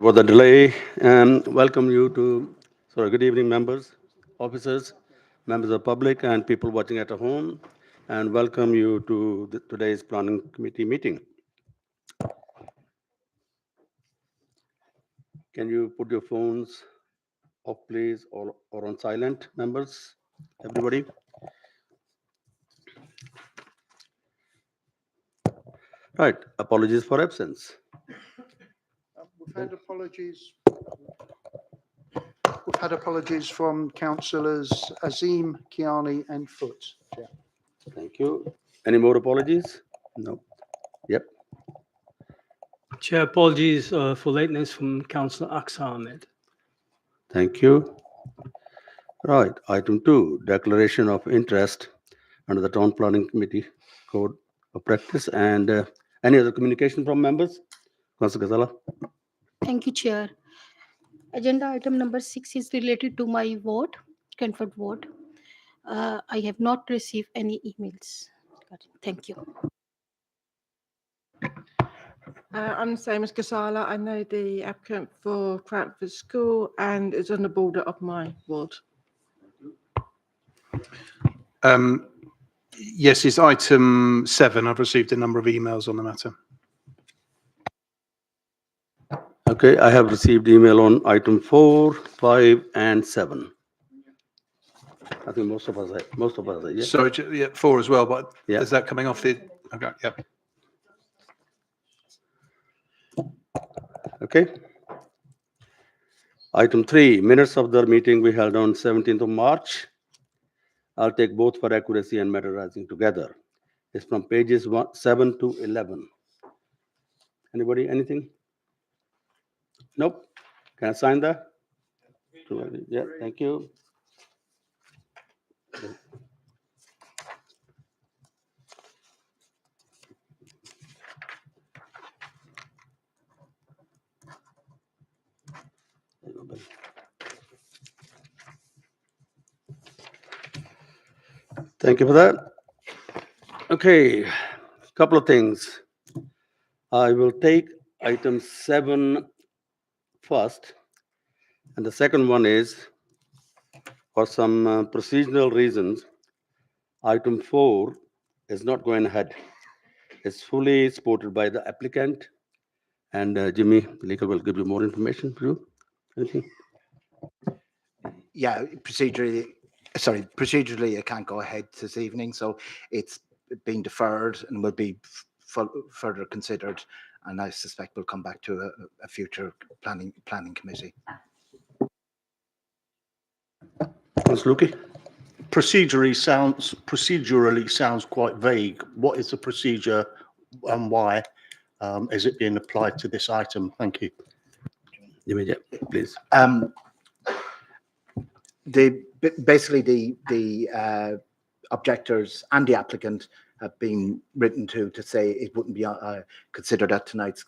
For the delay. Welcome you to, good evening, members, officers, members of public, and people watching at home, and welcome you to today's planning committee meeting. Can you put your phones off, please, or on silent, members, everybody? Right, apologies for absence. We've had apologies. We've had apologies from councillors Azim, Kiani, and Foot. Yeah. Thank you. Any more apologies? No. Yep. Chair, apologies for lateness from Councillor Aqsa Ahmed. Thank you. Right, item 2, declaration of interest under the Town Planning Committee Code of Practice. And any other communication from members? Councillor Ghazala. Thank you, Chair. Agenda item number 6 is related to my vote, comfort vote. I have not received any emails. Thank you. I'm the same as Ghazala. I know the applicant for Cranford School and it's on the border of my ward. Yes, it's item 7. I've received a number of emails on the matter. Okay, I have received email on item 4, 5, and 7. I think most of us are, yeah. Sorry, yeah, 4 as well, but Yeah. is that coming off the? Okay, yep. Okay. Item 3, minutes of the meeting we held on 17th of March. I'll take both for accuracy and materializing together. It's from pages 7 to 11. Anybody, anything? Nope. Can I sign that? Yeah, thank you. Thank you for that. Okay, couple of things. I will take item 7 first, and the second one is, for some procedural reasons, item 4 is not going ahead. It's fully supported by the applicant, and Jimmy, the legal, will give you more information for you. Anything? Yeah, procedurally, it can't go ahead this evening, so it's being deferred and will be further considered, and I suspect we'll come back to a future planning committee. Councillor Luki? Procedurally sounds quite vague. What is the procedure and why is it being applied to this item? Thank you. Jimmy, yeah, please. Basically the objectors and the applicant have been written to say it wouldn't be considered at tonight's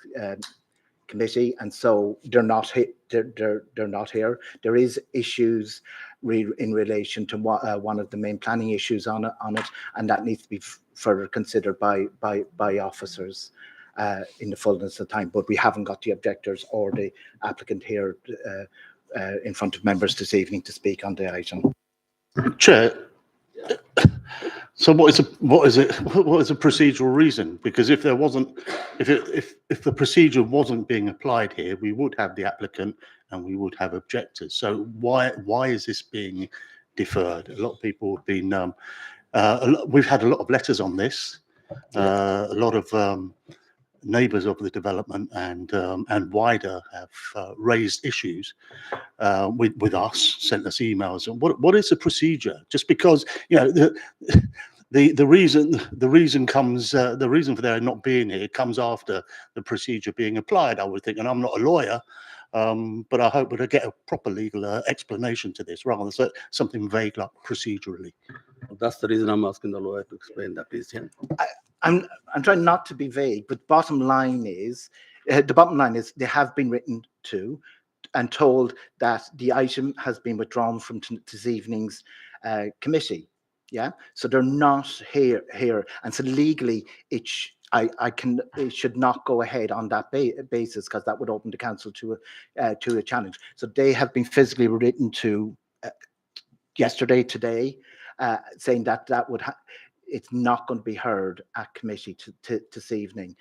committee, and so they're not here. There is issues in relation to one of the main planning issues on it, and that needs to be further considered by officers in the fullness of time. But we haven't got the objectors or the applicant here in front of members this evening to speak on the item. Chair, so what is a procedural reason? Because if there wasn't, if the procedure wasn't being applied here, we would have the applicant and we would have objectors. So why is this being deferred? A lot of people have been we've had a lot of letters on this. A lot of neighbours of the development and wider have raised issues with us, sent us emails. And what is the procedure? Just because, you know, the reason comes the reason for their not being here comes after the procedure being applied, I would think. And I'm not a lawyer, but I hope we'll get a proper legal explanation to this rather than something vague like procedurally. That's the reason I'm asking the lawyer to explain that, please. Yeah. I'm trying not to be vague, but the bottom line is they have been written to and told that the item has been withdrawn from this evening's committee. Yeah, so they're not here, and so legally it should not go ahead on that basis, because that would open the council to a challenge. So they have been physically written to yesterday, today, saying that it's not going to be heard at committee this evening.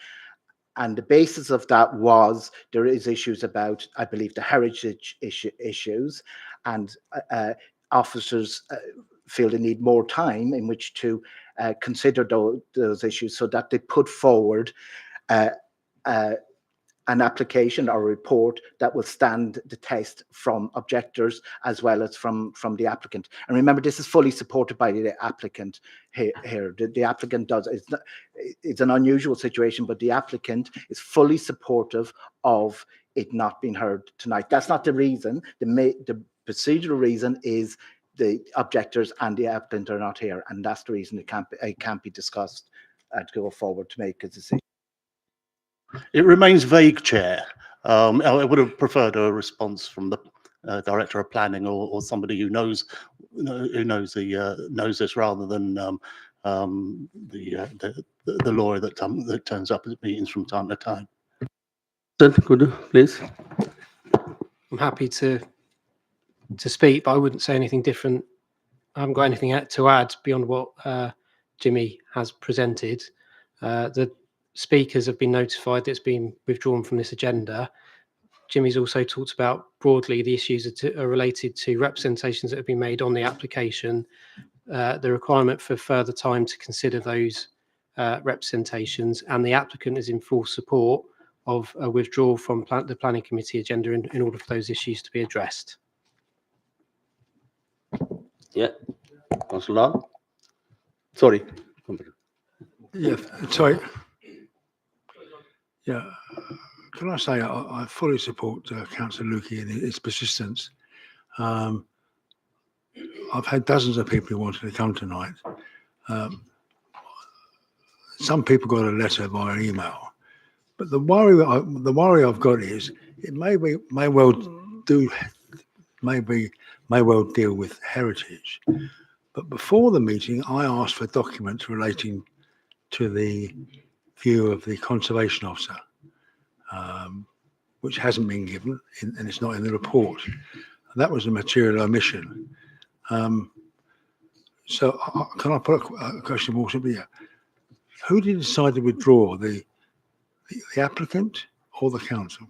And the basis of that was there is issues about, I believe, the heritage issues, and officers feel they need more time in which to consider those issues, so that they put forward an application or a report that will stand the test from objectors as well as from the applicant. And remember, this is fully supported by the applicant here. The applicant does, it's an unusual situation, but the applicant is fully supportive of it not being heard tonight. That's not the reason. The procedural reason is the objectors and the applicant are not here, and that's the reason it can't be discussed to go forward to make a decision. It remains vague, Chair. I would have preferred a response from the Director of Planning or somebody who knows this, rather than the lawyer that turns up at meetings from time to time. Could you please? I'm happy to speak, but I wouldn't say anything different. I haven't got anything to add beyond what Jimmy has presented. The speakers have been notified that it's been withdrawn from this agenda. Jimmy's also talked about broadly the issues that are related to representations that have been made on the application, the requirement for further time to consider those representations, and the applicant is in full support of a withdrawal from the planning committee agenda in order for those issues to be addressed. Yeah. Councillor Lal? Sorry. Yeah, sorry. Yeah, can I say I fully support Councillor Lukey in his persistence. I've had dozens of people who wanted to come tonight. Some people got a letter via email, but the worry I've got is it may well deal with heritage. But before the meeting, I asked for documents relating to the view of the conservation officer, which hasn't been given, and it's not in the report. And that was a material omission. So can I put a question more simply? Who did decide to withdraw, the applicant or the council?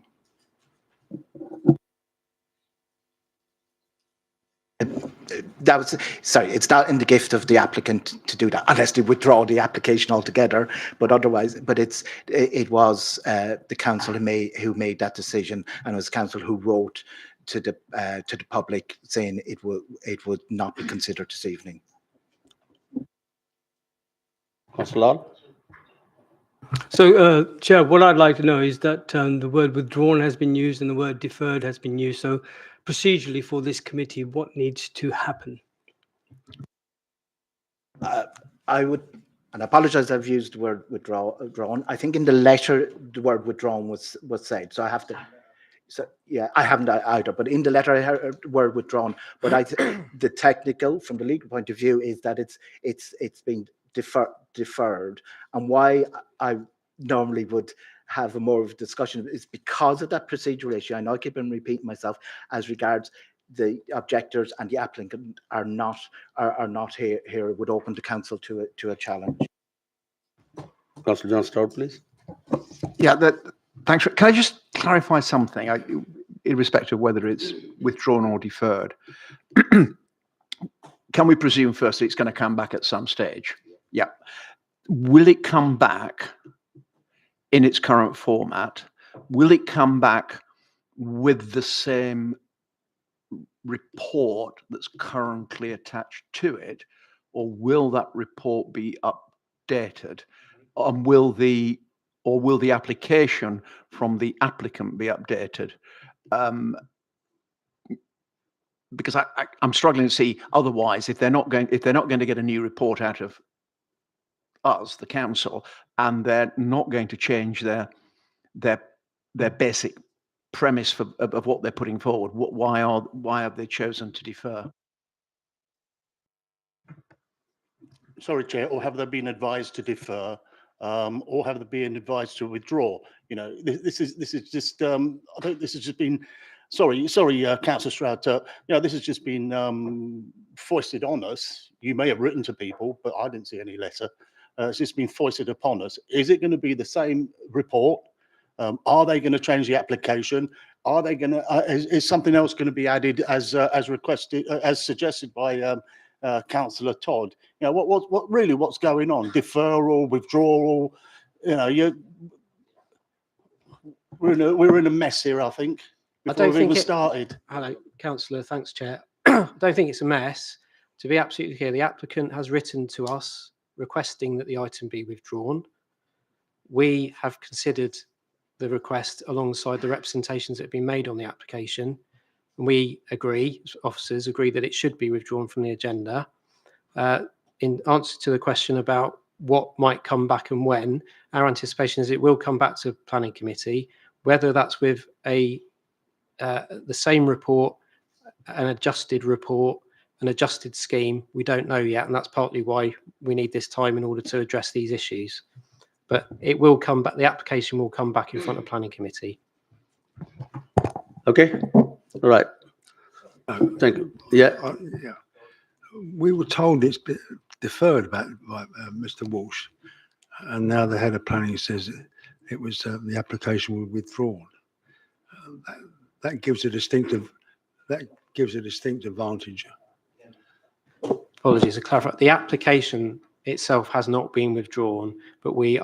It's not in the gift of the applicant to do that, unless they withdraw the application altogether. But otherwise, it was the council who made that decision, and it was council who wrote to the public saying it would not be considered this evening. Councillor Lal? So, Chair, what I'd like to know is that the word withdrawn has been used and the word deferred has been used. So procedurally for this committee, what needs to happen? I would, and I apologise, I've used the word withdrawn. I think in the letter the word withdrawn was said, so I have to. So yeah, I haven't either, but in the letter I heard the word withdrawn. But the technical, from the legal point of view, is that it's been deferred, and why I normally would have a more of a discussion is because of that procedural issue. I know I keep on repeating myself as regards the objectors and the applicant are not here. It would open the council to a challenge. Councillor John Stout, please. Yeah, thanks. Can I just clarify something in respect of whether it's withdrawn or deferred? Can we presume firstly it's going to come back at some stage? Yeah. Will it come back in its current format? Will it come back with the same report that's currently attached to it, or will that report be updated? And will the application from the applicant be updated? Because I'm struggling to see otherwise, if they're not going to get a new report out of us, the council, and they're not going to change their basic premise of what they're putting forward, why have they chosen to defer? Sorry, Chair, or have they been advised to defer? or have they been advised to withdraw? You know, this is just I think this has just been. Sorry, Councillor Stroud. You know, this has just been foisted on us. You may have written to people, but I didn't see any letter. It's just been foisted upon us. Is it going to be the same report? Are they going to change the application? Are they going to? Is something else going to be added as requested, as suggested by Councillor Todd? You know, what's going on? Deferral, withdrawal. You know, we're in a mess here. I think. Before we've even started. Hello, Councillor. Thanks, Chair. I don't think it's a mess. To be absolutely clear, the applicant has written to us requesting that the item be withdrawn. We have considered the request alongside the representations that have been made on the application. And we agree, officers agree, that it should be withdrawn from the agenda. In answer to the question about what might come back and when, our anticipation is it will come back to Planning Committee, whether that's with the same report, an adjusted report, an adjusted scheme, we don't know yet, and that's partly why we need this time in order to address these issues. But it will come back, the application will come back in front of Planning Committee. Okay, all right. Thank you. Yeah, Yeah. We were told it's been deferred by Mr. Walsh, and now the head of planning says it was the application was withdrawn. That gives a distinct advantage. Apologies to clarify, the application itself has not been withdrawn, but we've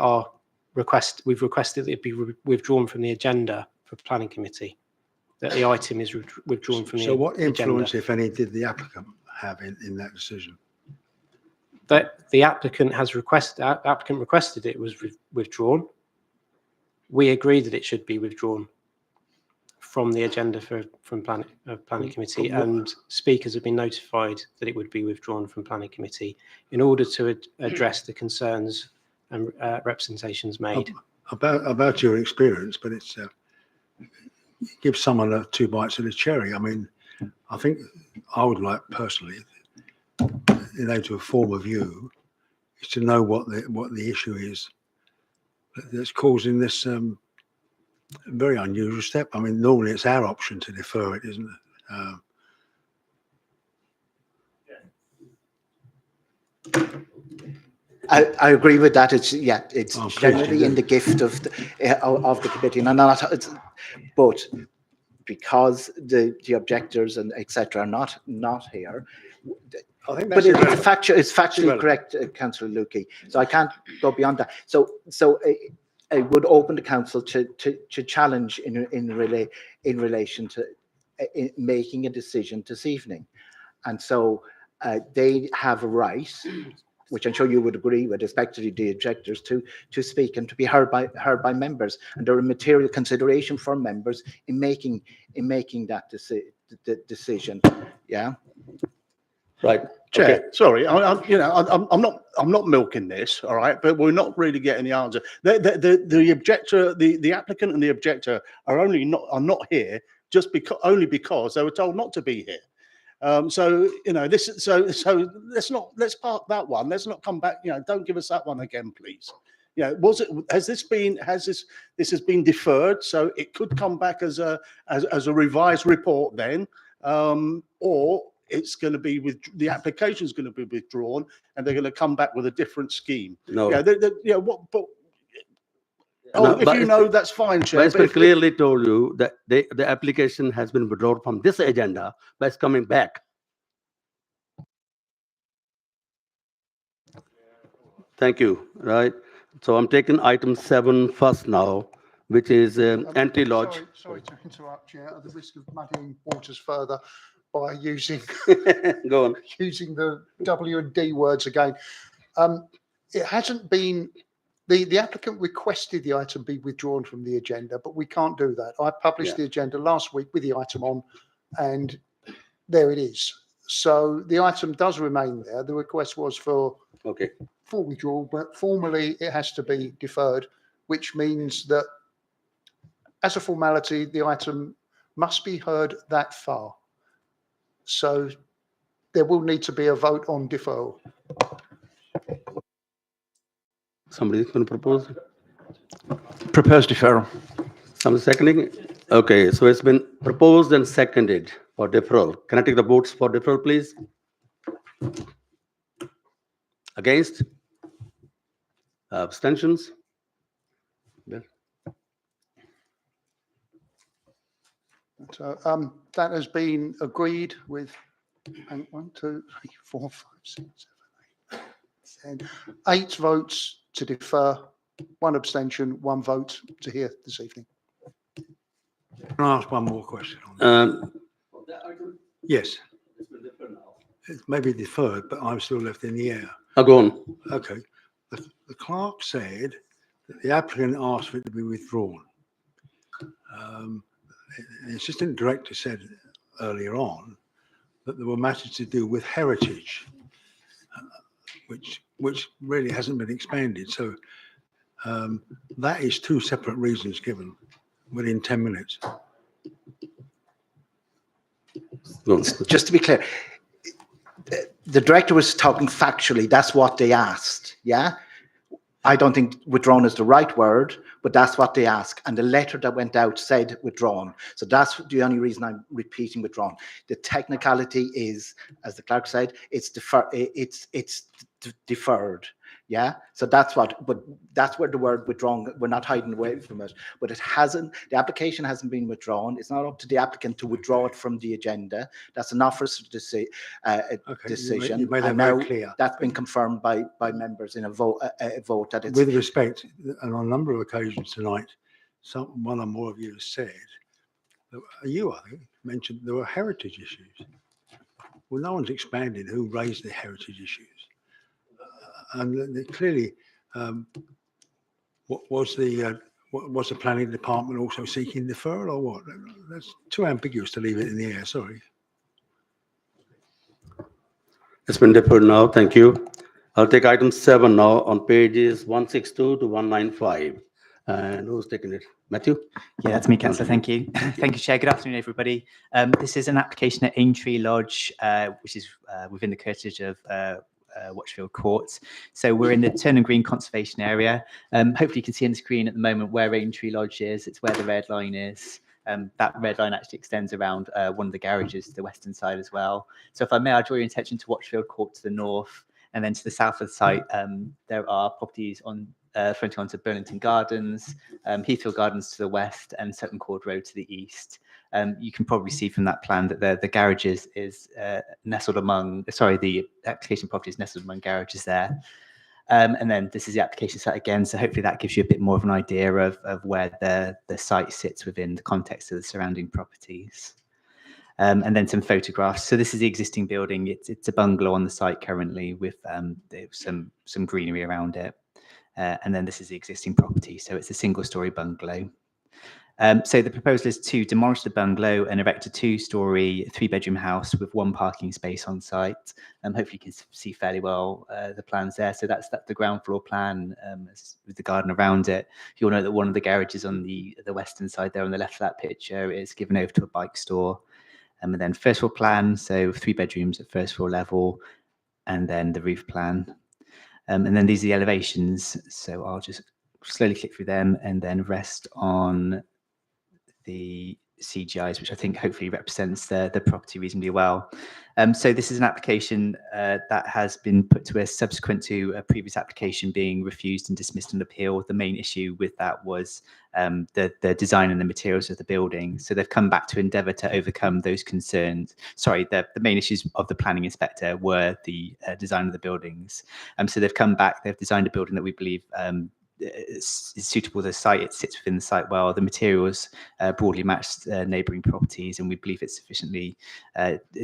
requested that it be withdrawn from the agenda for Planning Committee, that the item is withdrawn from the agenda. So what influence, if any, did the applicant have in that decision? That the applicant requested it was withdrawn. We agree that it should be withdrawn from the agenda from Planning Committee, and speakers have been notified that it would be withdrawn from Planning Committee in order to address the concerns and representations made. About your experience, but it's give someone two bites of the cherry. I mean, I think I would like personally, to form a view, is to know what the issue is that's causing this very unusual step. I mean, normally it's our option to defer it, isn't it? I agree with that. It's Oh, please generally do. in the gift of the committee, and but because the objectors and etc. are not here. I think But that's it's factually irrelevant. correct, Councillor Lukey. So I can't go beyond that. So I would open the council to challenge in relation to making a decision this evening, and so they have a right, which I'm sure you would agree with, especially the objectors, to speak and to be heard by members, and there are material consideration for members in making that decision. Yeah. right. Chair, Okay. sorry, I'm not milking this, all right, but we're not really getting the answer. The objector, the applicant and the objector are not here just because they were told not to be here. So let's park that one. Let's not come back. Don't give us that one again, please. Has this been deferred, so it could come back as a revised report then, or it's going to be the application is going to be withdrawn, and they're going to come back with a different scheme. No. If you know, that's fine, Chair. But it's been clearly told you that the application has been withdrawn from this agenda, but it's coming back. Thank you. Right. So I'm taking item 7 first now, which is anti-lodge. Sorry to interrupt, Chair, at the risk of muddying waters further by using Go on. using the W and D words again. It hasn't been, the applicant requested the item be withdrawn from the agenda, but we can't do that. I published the agenda last week with the item on, and there it is. So the item does remain there. The request was for full withdrawal, but formally it has to be deferred, which means that as a formality, the item must be heard that far. So there will need to be a vote on deferral. Somebody's going to propose? Propose deferral. Somebody seconding? Okay, so it's been proposed and seconded for deferral. Can I take the votes for deferral, please? Against? Abstentions? Bill? So that has been agreed with 1, 2, 3, 4, 5, 6, 7, 8, 10, 8 votes to defer, 1 abstention, 1 vote to hear this evening. Can I ask one more question? On that? Um, Yes, it may be deferred, but I'm still left in the air. Go on. Okay. The clerk said that the applicant asked for it to be withdrawn. The assistant director said earlier on that there were matters to do with heritage, which really hasn't been expanded. So that is 2 separate reasons given within 10 minutes. Go on. Just to be clear, the director was talking factually. That's what they asked. Yeah. I don't think withdrawn is the right word, but that's what they asked. And the letter that went out said withdrawn. So that's the only reason I'm repeating withdrawn. The technicality is, as the clerk said, it's deferred. Yeah. So that's what, but that's where the word withdrawn, we're not hiding away from it, but it hasn't, the application hasn't been withdrawn. It's not up to the applicant to withdraw it from the agenda. That's an officer's decision. You made that And now very clear. that's been confirmed by members in a vote that it's. With respect, and on a number of occasions tonight, one or more of you has said, you, I think, mentioned there were heritage issues. Well, no one's expanded who raised the heritage issues. And clearly, what was the planning department also seeking deferral or what? That's too ambiguous to leave it in the air. Sorry. It's been deferred now. Thank you. I'll take item 7 now on pages 162 to 195. And who's taking it? Matthew? Yeah, that's me, Councillor. Thank you. Thank you, Chair. Good afternoon, everybody. This is an application at Aintree Lodge, which is within the curtilage of Watchfield Court. So we're in the Turnham Green Conservation Area. Hopefully you can see on the screen at the moment where Aintree Lodge is. It's where the red line is. That red line actually extends around one of the garages to the western side as well. So if I may, I'll draw your attention to Watchfield Court to the north, and then to the south of the site, there are properties on fronting onto Burlington Gardens, Heathfield Gardens to the west, and Sutton Court Road to the east. You can probably see from that plan that the garages is nestled among, sorry, the application property is nestled among garages there. And then this is the application site again, so hopefully that gives you a bit more of an idea of where the site sits within the context of the surrounding properties. And then some photographs. So this is the existing building. It's a bungalow on the site currently with some greenery around it. And then this is the existing property. So it's a single-storey bungalow. So the proposal is to demolish the bungalow and erect a 2-storey, 3-bedroom house with 1 parking space on site. Hopefully you can see fairly well the plans there. So that's the ground floor plan with the garden around it. You'll note that one of the garages on the western side there on the left of that picture is given over to a bike store. And then first floor plan, so 3 bedrooms at first floor level, and then the roof plan. And then these are the elevations. So I'll just slowly click through them and then rest on the CGIs, which I think hopefully represents the property reasonably well. So this is an application that has been put to us subsequent to a previous application being refused and dismissed on appeal. The main issue with that was the design and the materials of the building. So they've come back to endeavour to overcome those concerns. Sorry, the main issues of the planning inspector were the design of the buildings. So they've come back, they've designed a building that we believe is suitable to the site. It sits within the site well. The materials broadly match neighbouring properties, and we believe it's sufficiently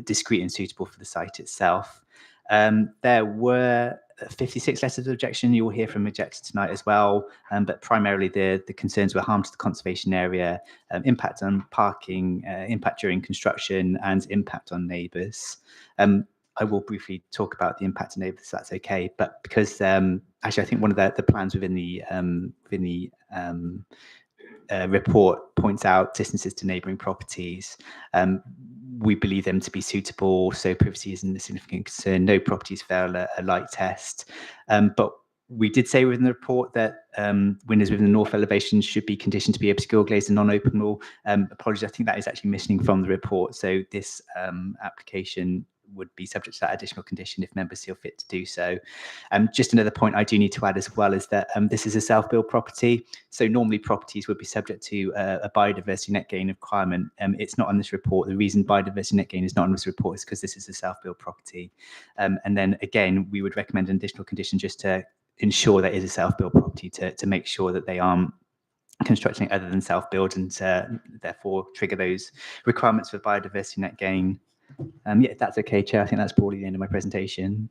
discreet and suitable for the site itself. There were 56 letters of objection. You will hear from objectors tonight as well, but primarily the concerns were harm to the conservation area, impact on parking, impact during construction, and impact on neighbours. I will briefly talk about the impact on neighbours, if that's okay. But because actually, I think one of the plans within the report points out distances to neighbouring properties. We believe them to be suitable, so privacy isn't a significant concern. No properties fail a light test. But We did say within the report that windows within the north elevation should be conditioned to be obscure glazed and non-open wall. Apologies, I think that is actually missing from the report. So this application would be subject to that additional condition if members feel fit to do so. Just another point I do need to add as well is that this is a self-build property. So normally properties would be subject to a biodiversity net gain requirement. It's not on this report. The reason biodiversity net gain is not on this report is because this is a self-build property. And then again, we would recommend an additional condition just to ensure that it is a self-build property to make sure that they aren't constructing other than self-build and therefore trigger those requirements for biodiversity net gain. Yeah, if that's okay, Chair. I think that's probably the end of my presentation.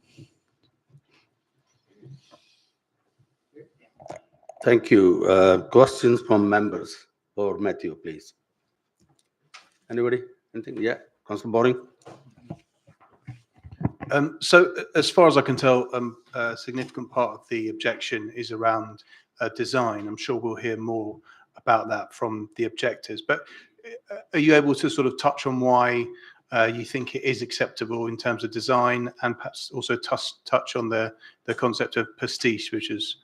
Thank you. Questions from members for Matthew, please. Anybody? Anything? Yeah, Councillor Boring. So as far as I can tell, a significant part of the objection is around design. I'm sure we'll hear more about that from the objectors, but are you able to sort of touch on why you think it is acceptable in terms of design, and perhaps also touch on the concept of pastiche, which is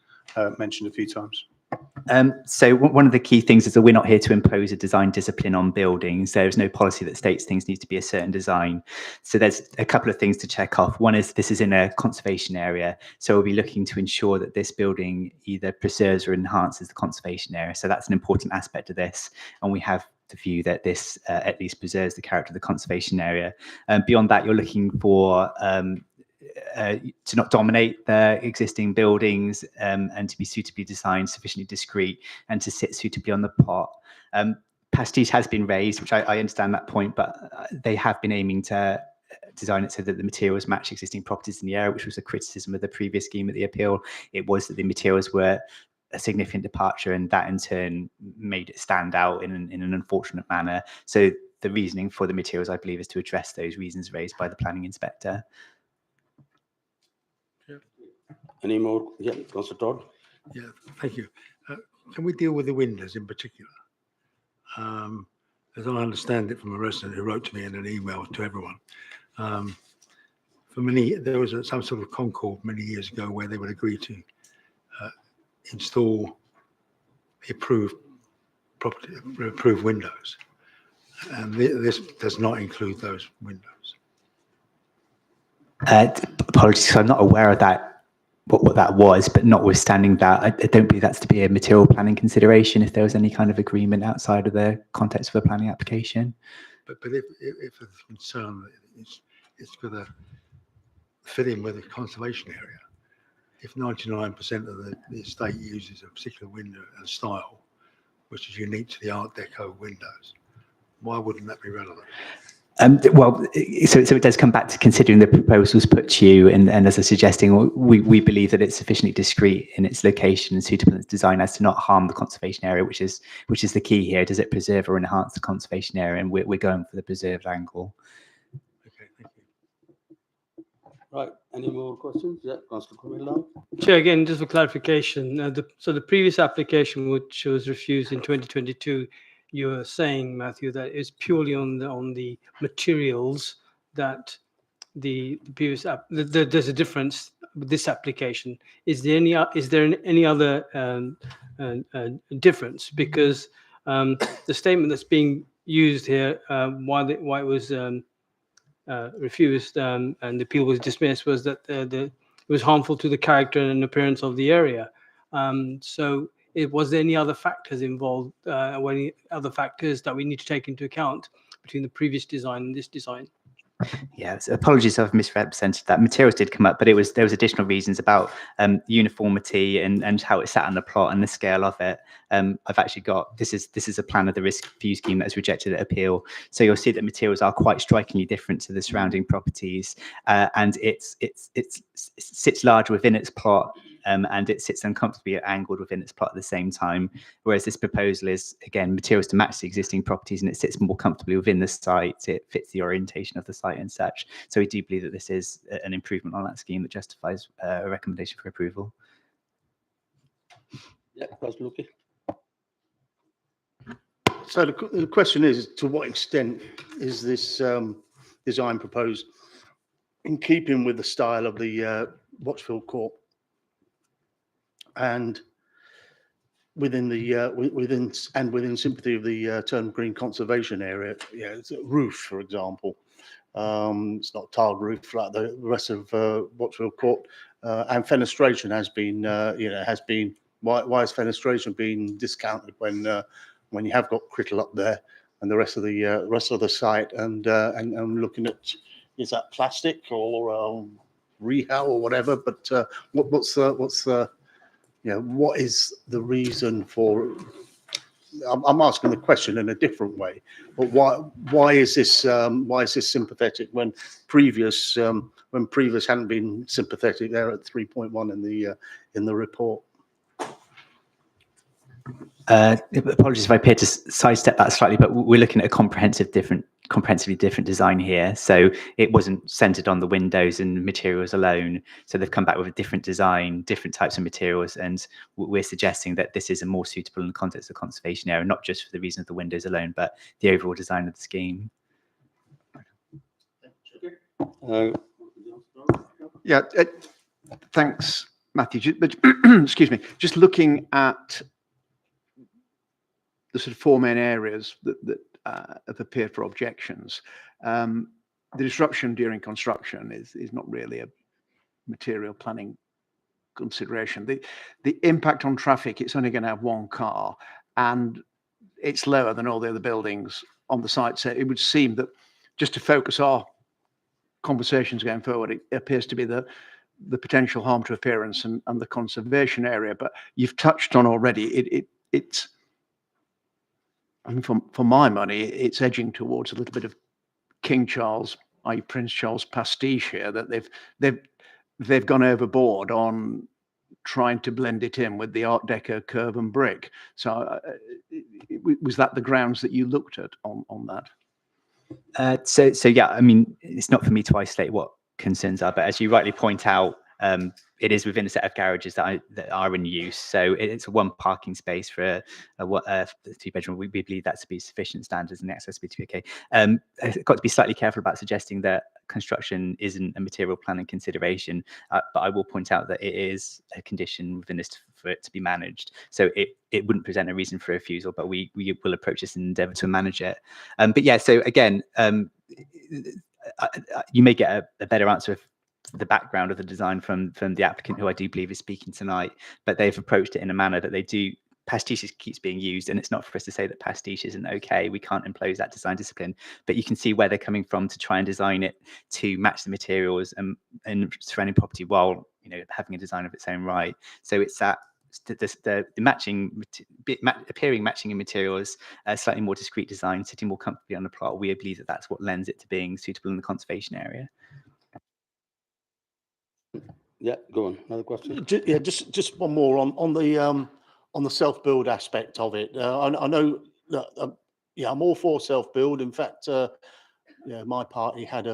mentioned a few times? So one of the key things is that we're not here to impose a design discipline on buildings. There's no policy that states things need to be a certain design. So there's a couple of things to check off. One is this is in a conservation area. So we'll be looking to ensure that this building either preserves or enhances the conservation area. So that's an important aspect of this. And we have the view that this at least preserves the character of the conservation area. Beyond that, you're looking for to not dominate the existing buildings and to be suitably designed, sufficiently discreet, and to sit suitably on the plot. Pastiche has been raised, which I understand that point, but they have been aiming to design it so that the materials match existing properties in the area, which was a criticism of the previous scheme at the appeal. It was that the materials were a significant departure, and that in turn made it stand out in an unfortunate manner. So the reasoning for the materials, I believe, is to address those reasons raised by the planning inspector. Any more? Yeah, Councillor Todd. Yeah, thank you. Can we deal with the windows in particular? As I understand it from a resident who wrote to me in an email to everyone, there was some sort of concord many years ago where they would agree to install approved windows, and this does not include those windows. Apologies, I'm not aware of that. What that was, but notwithstanding that, I don't believe that's to be a material planning consideration if there was any kind of agreement outside of the context of a planning application. But if the concern it's going to fit in with the conservation area, if 99% of the estate uses a particular window and style, which is unique to the Art Deco windows, why wouldn't that be relevant? Well, so it does come back to considering the proposals put to you, and as I'm suggesting, we believe that it's sufficiently discreet in its location and suitable in its design as to not harm the conservation area, which is the key here. Does it preserve or enhance the conservation area? And we're going for the preserved angle. Okay, thank you. Right. Any more questions? Yeah, Councillor Kumilla. Chair, again, just for clarification, so the previous application, which was refused in 2022, you were saying, Matthew, that it's purely on the materials that the previous there's a difference with this application. Is there any other difference? Because the statement that's being used here, why it was refused and the appeal was dismissed, was that it was harmful to the character and appearance of the area. So was there any other factors involved, or any other factors that we need to take into account between the previous design and this design? Yeah, so apologies if I've misrepresented that. Materials did come up, but there was additional reasons about uniformity and how it sat on the plot and the scale of it. I've actually got this is a plan of the risk view scheme that was rejected at appeal. So you'll see that materials are quite strikingly different to the surrounding properties, and it sits large within its plot. And it sits uncomfortably angled within its plot at the same time, whereas this proposal is, again, materials to match the existing properties, and it sits more comfortably within the site. It fits the orientation of the site and such. So we do believe that this is an improvement on that scheme that justifies a recommendation for approval. Yeah, Councillor Luque. So the question is, to what extent is this design proposed in keeping with the style of the Watchfield Court? and within within sympathy of the Turnham Green Conservation Area, it's a roof, for example. It's not tiled roof like the rest of Watchfield Court, and fenestration has been, why has fenestration been discounted when you have got Crittall up there and the rest of the site, and looking at, is that plastic or rehab or whatever? But what is the reason for? I'm asking the question in a different way, but why is this sympathetic when previous hadn't been sympathetic there at 3.1 in the report? Apologies if I appear to sidestep that slightly, but we're looking at a comprehensively different design here. So it wasn't centered on the windows and materials alone. So they've come back with a different design, different types of materials, and we're suggesting that this is a more suitable in the context of conservation area, not just for the reason of the windows alone, but the overall design of the scheme. Yeah, thanks, Matthew. But excuse me, just looking at the sort of four main areas that have appeared for objections. The disruption during construction is not really a material planning consideration. The impact on traffic, it's only going to have one car, and it's lower than all the other buildings on the site. So it would seem that, just to focus our conversations going forward, it appears to be the potential harm to appearance and the conservation area. But you've touched on already, it's I mean, for my money, it's edging towards a little bit of King Charles, i.e. Prince Charles pastiche here, that they've gone overboard on trying to blend it in with the Art Deco curve and brick. So was that the grounds that you looked at on that? So yeah, I mean, it's not for me to isolate what concerns are, but as you rightly point out, it is within a set of garages that are in use. So it's a one parking space for a 2-bedroom. We believe that to be sufficient standards and the accessibility to be okay. I've got to be slightly careful about suggesting that construction isn't a material planning consideration, but I will point out that it is a condition within this for it to be managed. So it wouldn't present a reason for refusal, but we will approach this and endeavour to manage it. But yeah, so again, you may get a better answer if the background of the design from the applicant, who I do believe is speaking tonight, but they've approached it in a manner that they do. Pastiche keeps being used, and it's not for us to say that pastiche isn't okay. We can't impose that design discipline, but you can see where they're coming from to try and design it to match the materials and surrounding property, while having a design of its own right. So it's that the matching, appearing matching in materials, slightly more discrete design, sitting more comfortably on the plot. We believe that that's what lends it to being suitable in the conservation area. Yeah, go on. Another question? Yeah, just one more on the self-build aspect of it. I know that I'm all for self-build. In fact, my party had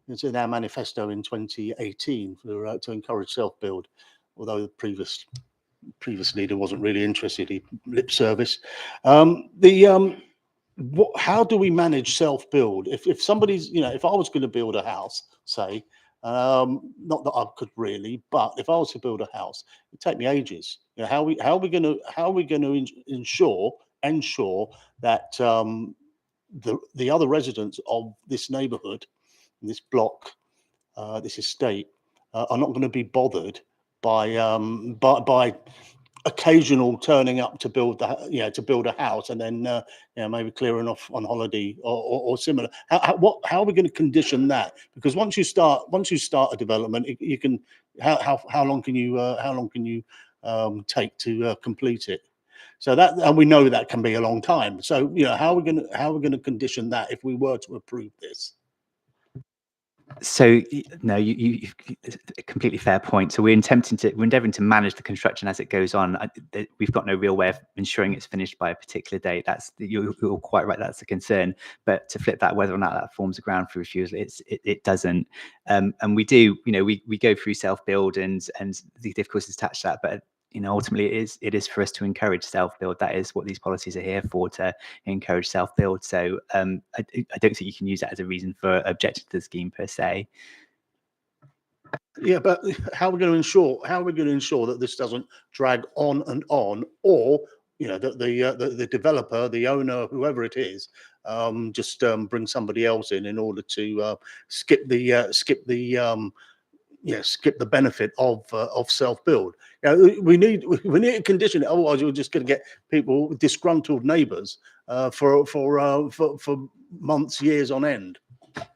it's in our manifesto in 2018 to encourage self-build, although the previous leader wasn't really interested. He lip service. How do we manage self-build? If somebody's, if I was going to build a house, say. Not that I could really, but if I was to build a house, it'd take me ages. How are we going to ensure that the other residents of this neighbourhood, this block, this estate, are not going to be bothered by occasional turning up to build a house and then maybe clearing off on holiday or similar. How are we going to condition that? Because once you start a development, you can how long can you take to complete it? So that, and we know that can be a long time. So how are we going to condition that if we were to approve this? So no, you a completely fair point. So we're endeavouring to manage the construction as it goes on. We've got no real way of ensuring it's finished by a particular date. You're quite right. That's a concern. But to flip that, whether or not that forms a ground for refusal, it doesn't. And we do, we go through self-build and the difficulties attached to that. But ultimately, it is for us to encourage self-build. That is what these policies are here for, to encourage self-build. So I don't think you can use that as a reason for objecting to the scheme per se. Yeah, but how are we going to ensure that this doesn't drag on and on, or that the developer, the owner, whoever it is, just bring somebody else in order to skip the benefit of self-build. We need to condition it. Otherwise, you're just going to get people, disgruntled neighbours, for months, years on end.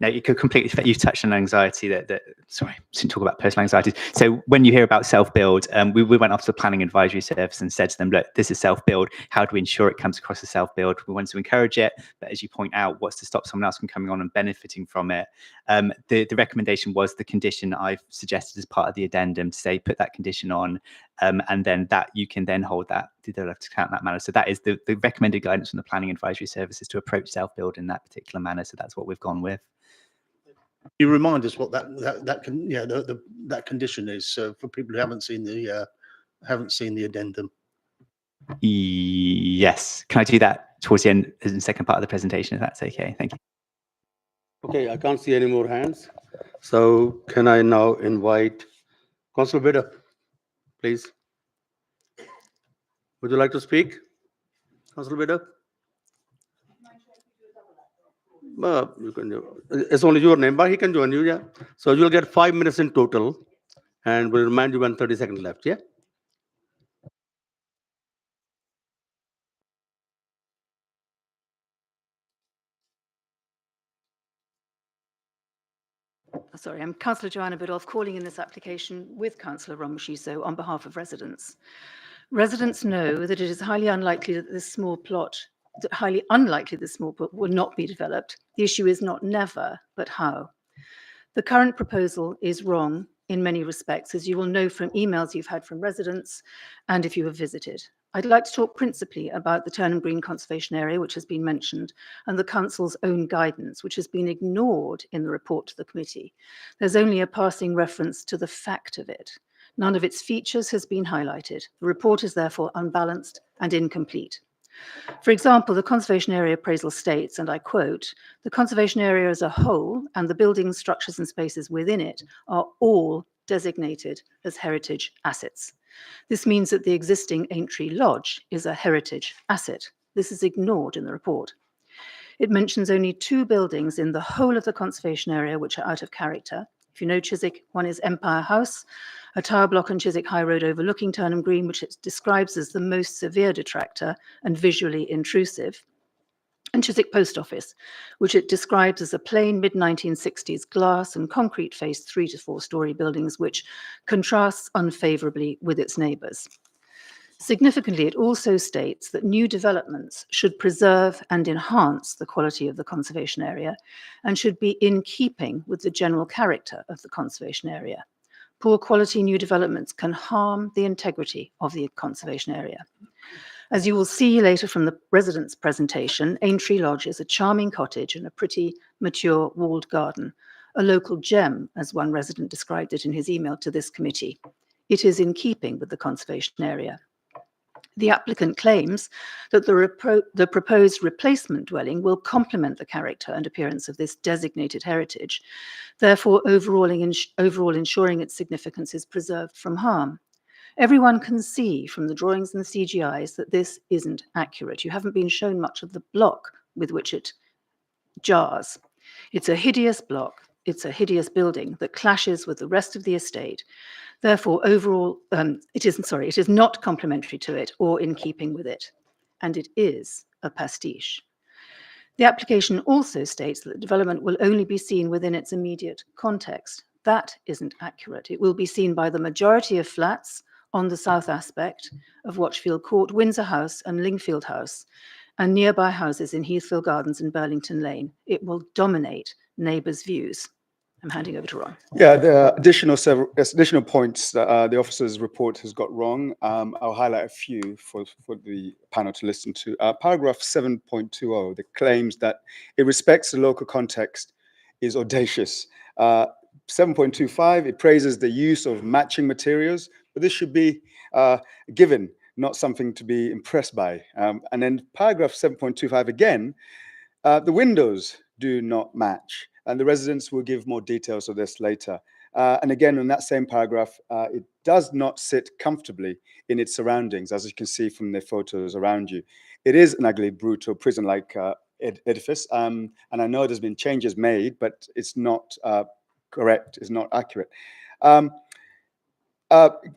No, you could completely. You've touched on anxiety. Sorry, didn't talk about personal anxieties. So when you hear about self-build, we went off to the planning advisory service and said to them, look, this is self-build. How do we ensure it comes across as self-build? We want to encourage it, but as you point out, what's to stop someone else from coming on and benefiting from it? The recommendation was the condition I've suggested as part of the addendum to say put that condition on, and then that you can then hold that to account in that manner. So that is the recommended guidance from the planning advisory service, is to approach self-build in that particular manner. So that's what we've gone with. You remind us what that condition is, for people who haven't seen the addendum. Yes, can I do that towards the end, in the second part of the presentation, if that's okay? Thank you. Okay, I can't see any more hands. So can I now invite Councillor Bidder, please? Would you like to speak, Councillor Bidder? You can do. It's only your name, but he can join you, yeah. So you'll get 5 minutes in total, and we'll remind you when 30 seconds left, yeah. Sorry, I'm Councillor Joanna Biddulph, calling in this application with Councillor Ron Moshiso on behalf of residents. Residents know that it is highly unlikely that this small plot will not be developed. The issue is not never, but how. The current proposal is wrong in many respects, as you will know from emails you've had from residents and if you have visited. I'd like to talk principally about the Turnham Green Conservation Area, which has been mentioned, and the Council's own guidance, which has been ignored in the report to the committee. There's only a passing reference to the fact of it. None of its features has been highlighted. The report is therefore unbalanced and incomplete. For example, the conservation area appraisal states, and I quote, the conservation area as a whole and the buildings, structures and spaces within it are all designated as heritage assets. This means that the existing Aintree Lodge is a heritage asset. This is ignored in the report. It mentions only 2 buildings in the whole of the conservation area which are out of character. If you know Chiswick, one is Empire House, a tower block on Chiswick High Road overlooking Turnham Green, which it describes as the most severe detractor and visually intrusive, and Chiswick Post Office, which it describes as a plain mid-1960s glass and concrete faced 3 to 4 story buildings, which contrasts unfavourably with its neighbours. Significantly, it also states that new developments should preserve and enhance the quality of the conservation area and should be in keeping with the general character of the conservation area. Poor quality new developments can harm the integrity of the conservation area. As you will see later from the residents' presentation, Aintree Lodge is a charming cottage and a pretty, mature, walled garden, a local gem, as one resident described it in his email to this committee. It is in keeping with the conservation area. The applicant claims that the proposed replacement dwelling will complement the character and appearance of this designated heritage, therefore overall ensuring its significance is preserved from harm. Everyone can see from the drawings and the CGIs that this isn't accurate. You haven't been shown much of the block with which it jars. It's a hideous block. It's a hideous building that clashes with the rest of the estate. Therefore, overall, it is not complementary to it or in keeping with it, and it is a pastiche. The application also states that the development will only be seen within its immediate context. That isn't accurate. It will be seen by the majority of flats on the south aspect of Watchfield Court, Windsor House and Lingfield House, and nearby houses in Heathfield Gardens and Burlington Lane. It will dominate neighbours' views. I'm handing over to Ron. Yeah, there are additional points that the officer's report has got wrong. I'll highlight a few for the panel to listen to. Paragraph 7.20, that claims that it respects the local context, is audacious. 7.25, it praises the use of matching materials, but this should be given, not something to be impressed by. And then paragraph 7.25 again, the windows do not match. And the residents will give more details of this later. And again, in that same paragraph, it does not sit comfortably in its surroundings, as you can see from the photos around you. It is an ugly, brutal, prison-like edifice. And I know there's been changes made, but it's not correct, it's not accurate.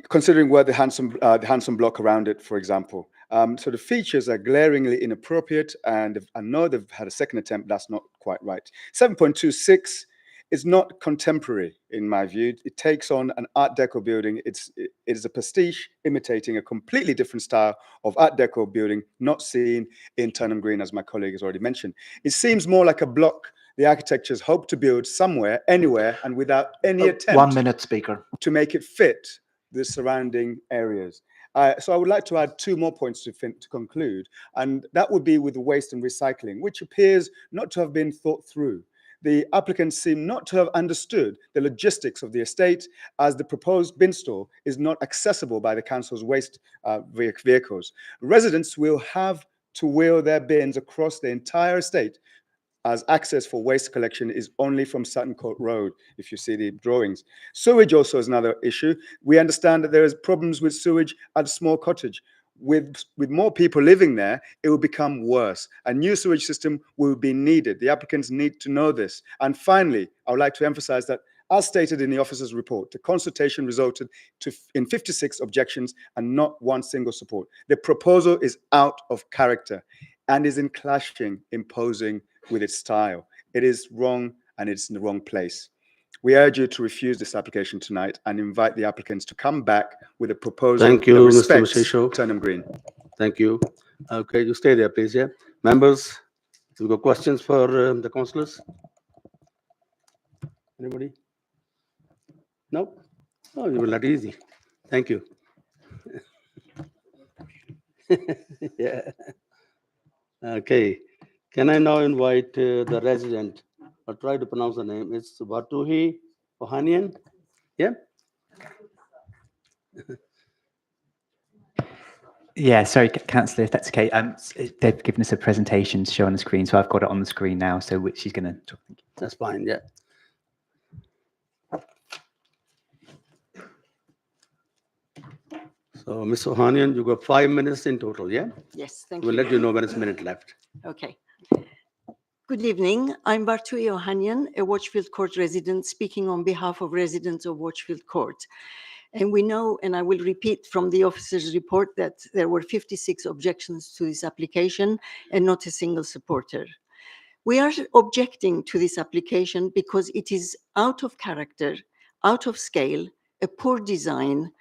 Considering where the handsome block around it, for example. So the features are glaringly inappropriate, and I know they've had a second attempt, that's not quite right. 7.26 is not contemporary, in my view. It takes on an Art Deco building. It is a pastiche imitating a completely different style of Art Deco building, not seen in Turnham Green, as my colleague has already mentioned. It seems more like a block the architects hope to build somewhere, anywhere, and without any attempt 1 minute, Speaker. to make it fit the surrounding areas. So I would like to add 2 more points to conclude, and that would be with the waste and recycling, which appears not to have been thought through. The applicants seem not to have understood the logistics of the estate, as the proposed bin store is not accessible by the council's waste vehicles. Residents will have to wheel their bins across the entire estate, as access for waste collection is only from Sutton Court Road, if you see the drawings. Sewage also is another issue. We understand that there is problems with sewage at a small cottage. With more people living there, it will become worse. A new sewage system will be needed. The applicants need to know this. And finally, I would like to emphasize that, as stated in the officer's report, the consultation resulted in 56 objections and not 1 single support. The proposal is out of character and is in clashing, imposing with its style. It is wrong, and it's in the wrong place. We urge you to refuse this application tonight and invite the applicants to come back with a proposal Thank you, that Mr. respects Mashesho. Turnham Green. Thank you. Okay, you stay there, please, yeah? Members, you got questions for the councillors? Anybody? No? Oh, you were not easy. Thank you. Yeah. Okay. Can I now invite the resident, or try to pronounce the name, it's Watuhi Ohanian? Yeah? Yeah, sorry, Councillor, if that's okay. They've given us a presentation to show on the screen, so I've got it on the screen now, so which she's going to talk. That's fine, yeah. So, Ms. Ohanian, you got 5 minutes in total, yeah? Yes, thank We'll you. let you know when it's a minute left. Okay. Good evening. I'm Bartui Ohanian, a Watchfield Court resident, speaking on behalf of residents of Watchfield Court. And we know, and I will repeat from the officer's report, that there were 56 objections to this application and not a single supporter. We are objecting to this application because it is out of character, out of scale, a poor design,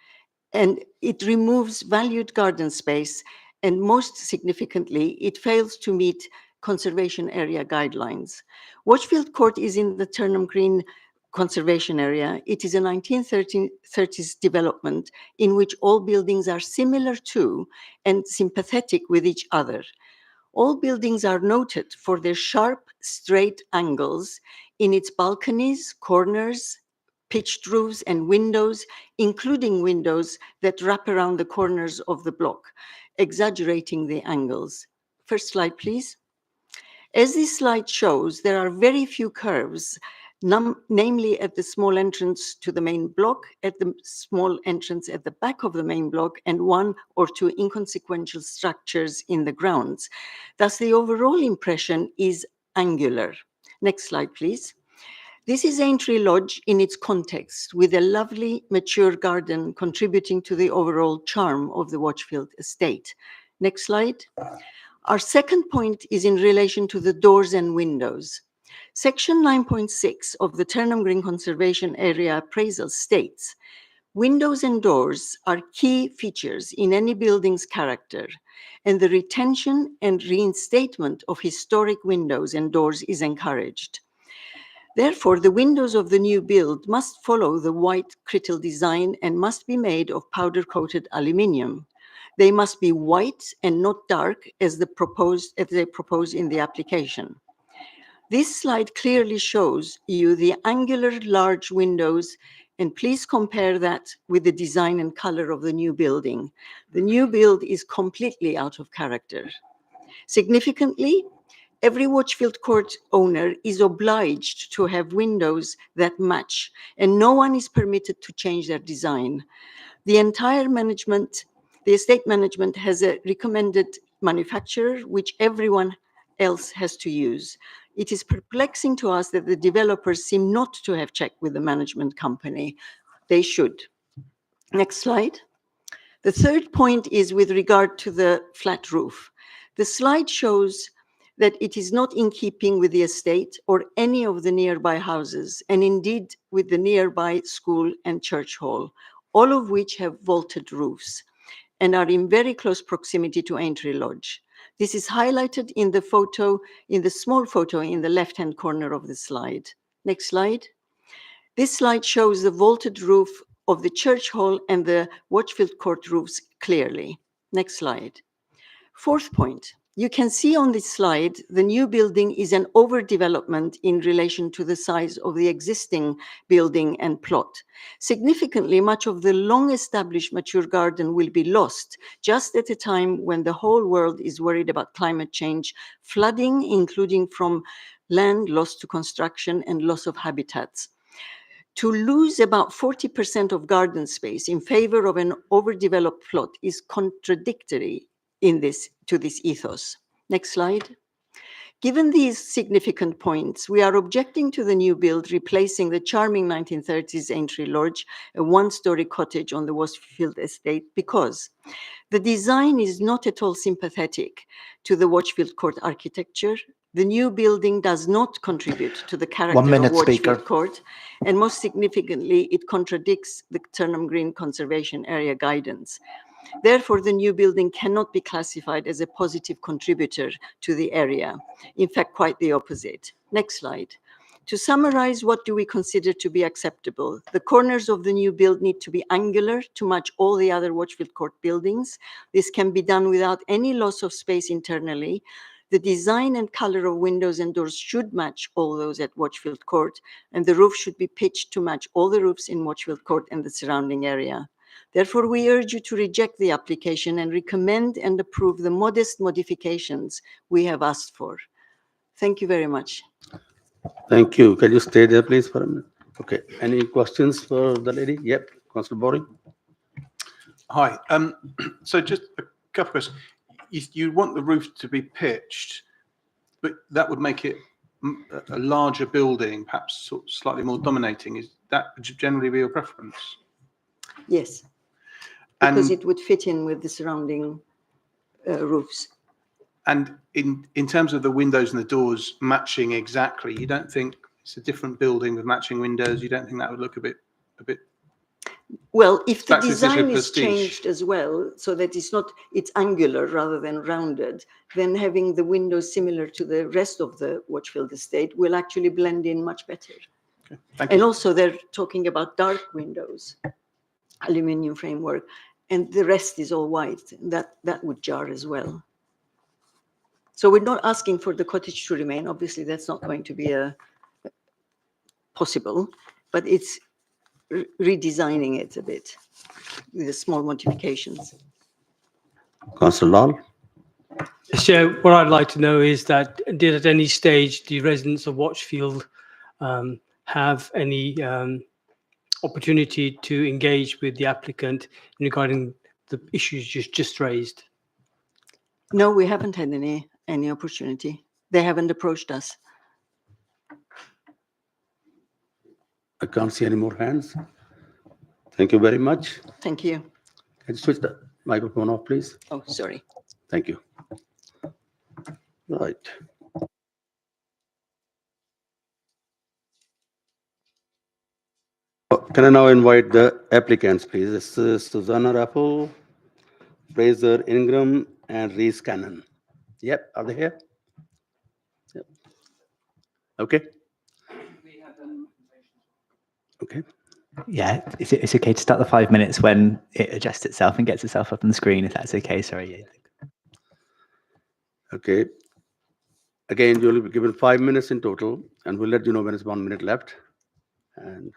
and it removes valued garden space, and most significantly, it fails to meet conservation area guidelines. Watchfield Court is in the Turnham Green conservation area. It is a 1930s development in which all buildings are similar to and sympathetic with each other. All buildings are noted for their sharp, straight angles in its balconies, corners, pitched roofs, and windows, including windows that wrap around the corners of the block, exaggerating the angles. First slide, please. As this slide shows, there are very few curves, namely at the small entrance to the main block, at the small entrance at the back of the main block, and 1 or 2 inconsequential structures in the grounds. Thus, the overall impression is angular. Next slide, please. This is Aintree Lodge in its context, with a lovely mature garden contributing to the overall charm of the Watchfield estate. Next slide. Our second point is in relation to the doors and windows. Section 9.6 of the Turnham Green Conservation Area Appraisal states, windows and doors are key features in any building's character, and the retention and reinstatement of historic windows and doors is encouraged. Therefore, the windows of the new build must follow the white Crittall design and must be made of powder-coated aluminium. They must be white and not dark as they propose in the application. This slide clearly shows you the angular large windows, and please compare that with the design and color of the new building. The new build is completely out of character. Significantly, Every Watchfield Court owner is obliged to have windows that match, and no one is permitted to change their design. The entire management, the estate management has a recommended manufacturer, which everyone else has to use. It is perplexing to us that the developers seem not to have checked with the management company. They should. Next slide. The third point is with regard to the flat roof. The slide shows that it is not in keeping with the estate or any of the nearby houses, and indeed with the nearby school and church hall, all of which have vaulted roofs and are in very close proximity to Aintree Lodge. This is highlighted in the photo, in the small photo in the left-hand corner of the slide. Next slide. This slide shows the vaulted roof of the church hall and the Watchfield Court roofs clearly. Next slide. Fourth point. You can see on this slide, the new building is an overdevelopment in relation to the size of the existing building and plot. Significantly, much of the long-established mature garden will be lost just at a time when the whole world is worried about climate change, flooding, including from land lost to construction and loss of habitats. To lose about 40% of garden space in favor of an overdeveloped plot is contradictory to this ethos. Next slide. Given these significant points, we are objecting to the new build replacing the charming 1930s Aintree Lodge, a one-story cottage on the Watchfield estate, because the design is not at all sympathetic to the Watchfield Court architecture. The new building does not contribute to the character of Watchfield Court, and most significantly, it contradicts the Turnham Green Conservation Area guidance. Therefore, the new building cannot be classified as a positive contributor to the area. In fact, quite the opposite. Next slide. To summarize, what do we consider to be acceptable? The corners of the new build need to be angular to match all the other Watchfield Court buildings. This can be done without any loss of space internally. The design and color of windows and doors should match all those at Watchfield Court, and the roof should be pitched to match all the roofs in Watchfield Court and the surrounding area. Therefore, we urge you to reject the application and recommend and approve the modest modifications we have asked for. Thank you very much. Thank you. Can you stay there, please, for a minute? Okay. Any questions for the lady? Yep. Councillor Boring. Hi. So just a couple of questions. You want the roof to be pitched, but that would make it a larger building, perhaps sort of slightly more dominating. Is that generally be your preference? Yes, because it would fit in with the surrounding roofs. And in terms of the windows and the doors matching exactly, you don't think it's a different building with matching windows? You don't think that would look a bit? Well, if the That's design essentially is prestige. changed as well, so that it's angular rather than rounded, then having the windows similar to the rest of the Watchfield estate will actually blend in much better. Okay, thank And you. also they're talking about dark windows, aluminium framework, and the rest is all white. That would jar as well. So we're not asking for the cottage to remain. Obviously, that's not going to be possible, but it's redesigning it a bit with the small modifications. Councillor Lal. So what I'd like to know is that did at any stage the residents of Watchfield have any opportunity to engage with the applicant regarding the issues just raised? No, we haven't had any opportunity. They haven't approached us. I can't see any more hands. Thank you very much. Thank you. Can you switch the microphone off, please? Oh, sorry. Thank you. Right. Can I now invite the applicants, please? This is Susanna Raffle, Fraser Ingram, and Reese Cannon. Yep, are they here? Yep. Okay. Okay. Yeah, it's okay to start the 5 minutes when it adjusts itself and gets itself up on the screen, if that's okay. Sorry. Okay. Again, you'll be given 5 minutes in total, and we'll let you know when it's 1 minute left. And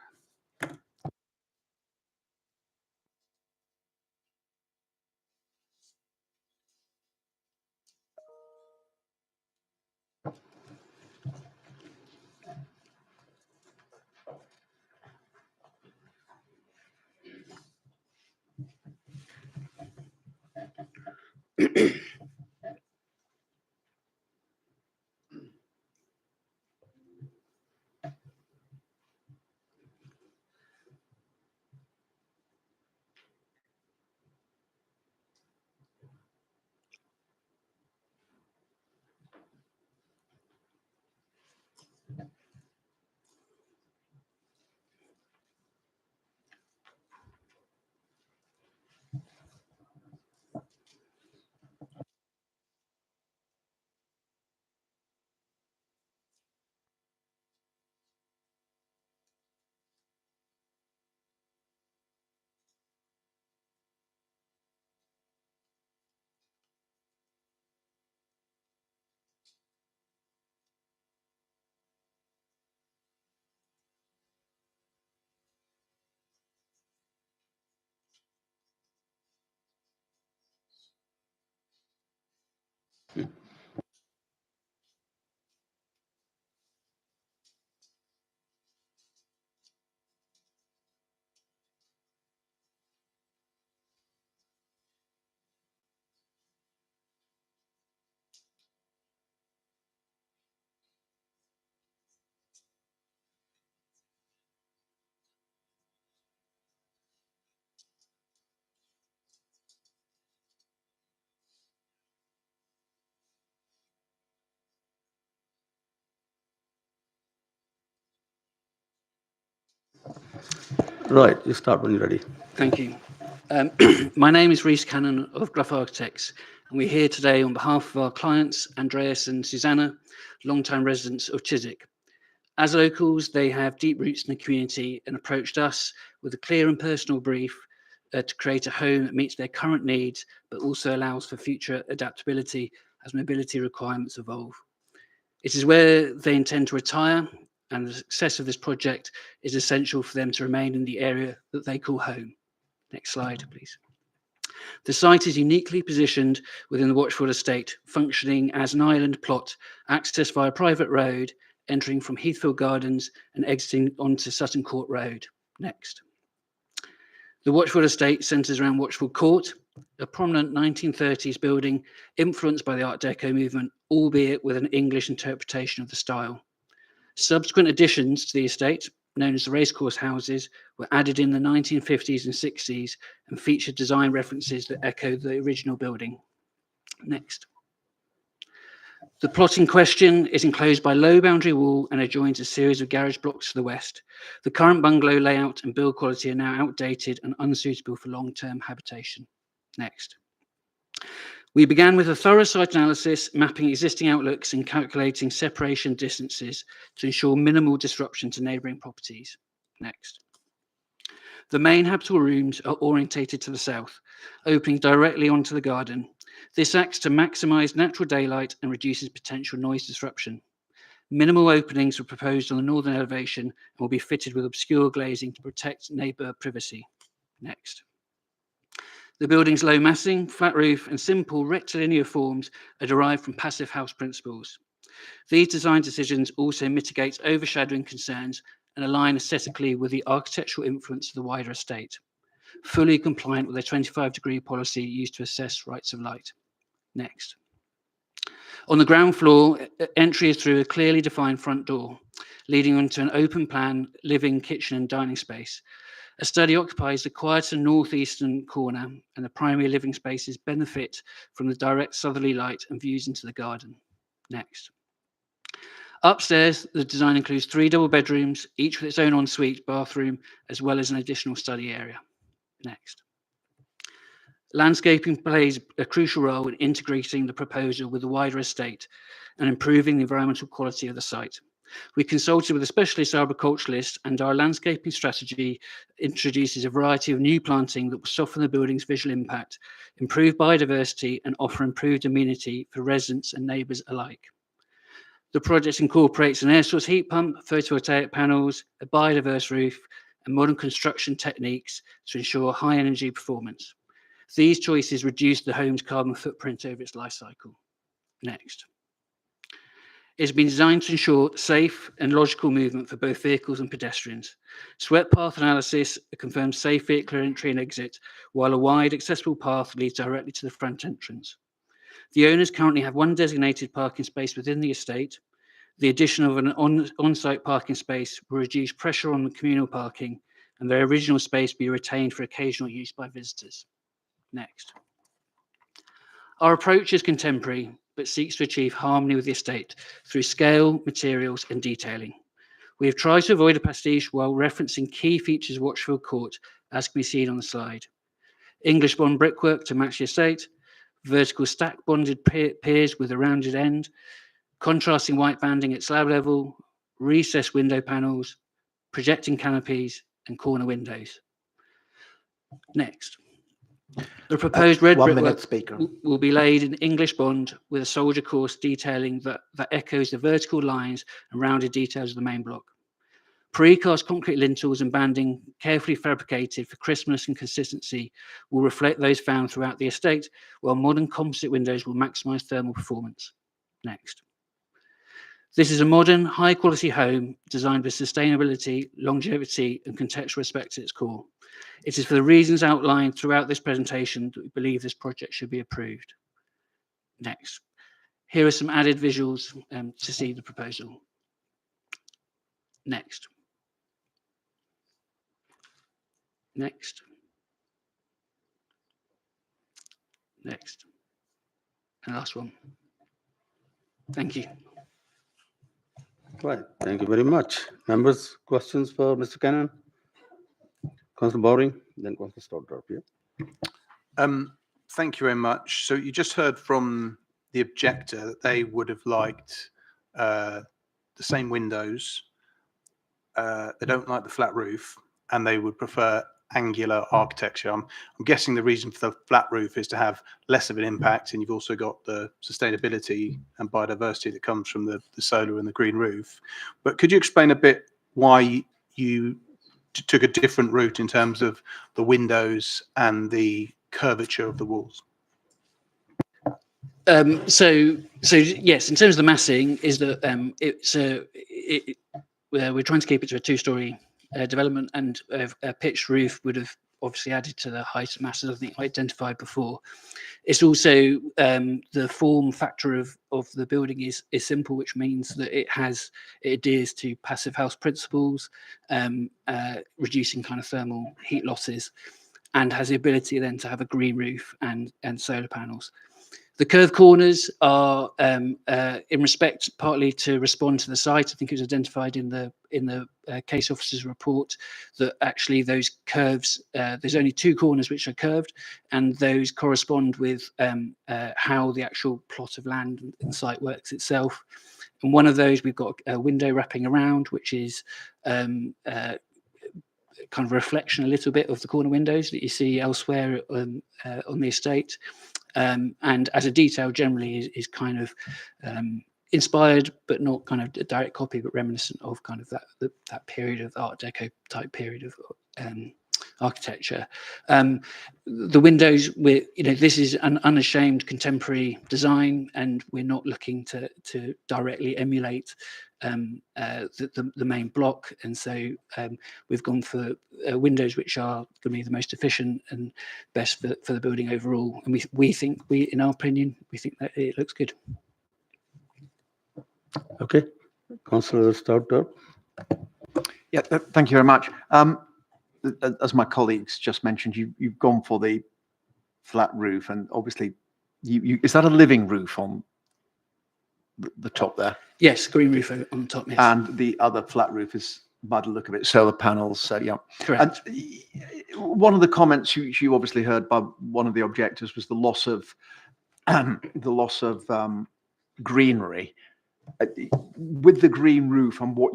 Right, you start when you're ready. Thank you. My name is Rhys Cannon of Gruff Architects, and we're here today on behalf of our clients, Andreas and Susanna, long-time residents of Chiswick. As locals, they have deep roots in the community and approached us with a clear and personal brief to create a home that meets their current needs, but also allows for future adaptability as mobility requirements evolve. It is where they intend to retire, and the success of this project is essential for them to remain in the area that they call home. Next slide, please. The site is uniquely positioned within the Watchfield estate, functioning as an island plot, accessed via a private road, entering from Heathfield Gardens and exiting onto Sutton Court Road. Next. The Watchfield estate centres around Watchfield Court, a prominent 1930s building influenced by the Art Deco movement, albeit with an English interpretation of the style. Subsequent additions to the estate, known as the racecourse houses, were added in the 1950s and 60s and featured design references that echo the original building. Next. The plot in question is enclosed by a low boundary wall and adjoins a series of garage blocks to the west. The current bungalow layout and build quality are now outdated and unsuitable for long-term habitation. Next. We began with a thorough site analysis, mapping existing outlooks and calculating separation distances to ensure minimal disruption to neighbouring properties. Next. The main habitable rooms are orientated to the south, opening directly onto the garden. This acts to maximise natural daylight and reduces potential noise disruption. Minimal openings were proposed on the northern elevation and will be fitted with obscure glazing to protect neighbour privacy. Next. The building's low massing, flat roof and simple rectilinear forms are derived from passive house principles. These design decisions also mitigate overshadowing concerns and align aesthetically with the architectural influence of the wider estate, fully compliant with a 25-degree policy used to assess rights of light. Next. On the ground floor, entry is through a clearly defined front door, leading onto an open plan living, kitchen and dining space. A study occupies the quieter northeastern corner, and the primary living spaces benefit from the direct southerly light and views into the garden. Next. Upstairs, the design includes 3 double bedrooms, each with its own ensuite bathroom, as well as an additional study area. Next. Landscaping plays a crucial role in integrating the proposal with the wider estate and improving the environmental quality of the site. We consulted with a specialist arboriculturalist, and our landscaping strategy introduces a variety of new planting that will soften the building's visual impact, improve biodiversity and offer improved amenity for residents and neighbours alike. The project incorporates an air source heat pump, photovoltaic panels, a biodiverse roof and modern construction techniques to ensure high energy performance. These choices reduce the home's carbon footprint over its life cycle. Next. It's been designed to ensure safe and logical movement for both vehicles and pedestrians. Swept path analysis confirms safe vehicular entry and exit, while a wide accessible path leads directly to the front entrance. The owners currently have one designated parking space within the estate. The addition of an on-site parking space will reduce pressure on the communal parking, and their original space be retained for occasional use by visitors. Next. Our approach is contemporary, but seeks to achieve harmony with the estate through scale, materials, and detailing. We have tried to avoid a pastiche while referencing key features of Watchfield Court, as can be seen on the slide. English bond brickwork to match the estate, vertical stack bonded piers with a rounded end, contrasting white banding at slab level, recessed window panels, projecting canopies, and corner windows. Next. The proposed red 1 brickwork minute, Speaker. will be laid in English bond with a soldier course detailing that echoes the vertical lines and rounded details of the main block. Precast concrete lintels and banding carefully fabricated for crispness and consistency will reflect those found throughout the estate, while modern composite windows will maximise thermal performance. Next. This is a modern, high-quality home designed with sustainability, longevity, and contextual respect at its core. It is for the reasons outlined throughout this presentation that we believe this project should be approved. Next. Here are some added visuals to see the proposal. Next. Next. Next. And last one. Thank you. Right, thank you very much. Members, questions for Mr. Cannon? Councillor Bowring, then Councillor Stoddart. Yeah. Thank you very much. So you just heard from the objector that they would have liked the same windows. They don't like the flat roof, and they would prefer angular architecture. I'm guessing the reason for the flat roof is to have less of an impact, and you've also got the sustainability and biodiversity that comes from the solar and the green roof. But could you explain a bit why you took a different route in terms of the windows and the curvature of the walls? So yes, in terms of the massing, is that we're trying to keep it to a two-storey development, and a pitched roof would have obviously added to the height and mass, as I think I identified before. It's also the form factor of the building is simple, which means that it adheres to passive house principles, reducing kind of thermal heat losses, and has the ability then to have a green roof and solar panels. The curved corners are in respect partly to respond to the site. I think it was identified in the case officer's report that actually those curves, there's only two corners which are curved, and those correspond with how the actual plot of land and site works itself. And one of those, we've got a window wrapping around, which is kind of a reflection a little bit of the corner windows that you see elsewhere on the estate. And as a detail, generally is kind of inspired, but not kind of a direct copy, but reminiscent of kind of that period of Art Deco type period of architecture. The windows, this is an unashamed contemporary design, and we're not looking to directly emulate the main block, and so we've gone for windows which are going to be the most efficient and best for the building overall. And we think, in our opinion, we think that it looks good. Okay, Councillor Stoddart. Yeah, thank you very much. As my colleagues just mentioned, you've gone for the flat roof, and obviously, is that a living roof on the top there? Yes, green roof on top. Yes. And the other flat roof is, by the look of it, solar panels. So yeah, correct. And one of the comments you obviously heard by one of the objectors was the loss of greenery. With the green roof and what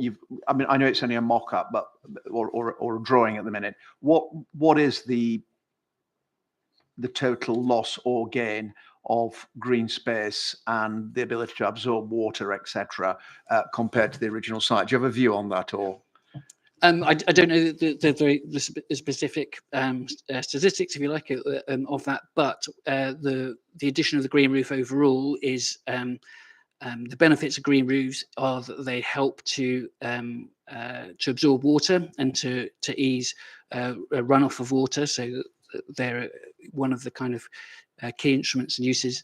I mean, I know it's only a mock-up, but or a drawing at the minute. What is the total loss or gain of green space and the ability to absorb water, etc., compared to the original site? Do you have a view on that, or? I don't know the specific statistics, if you like, of that, but the addition of the green roof overall is. The benefits of green roofs are that they help to absorb water and to ease runoff of water. So they're one of the kind of key instruments and uses.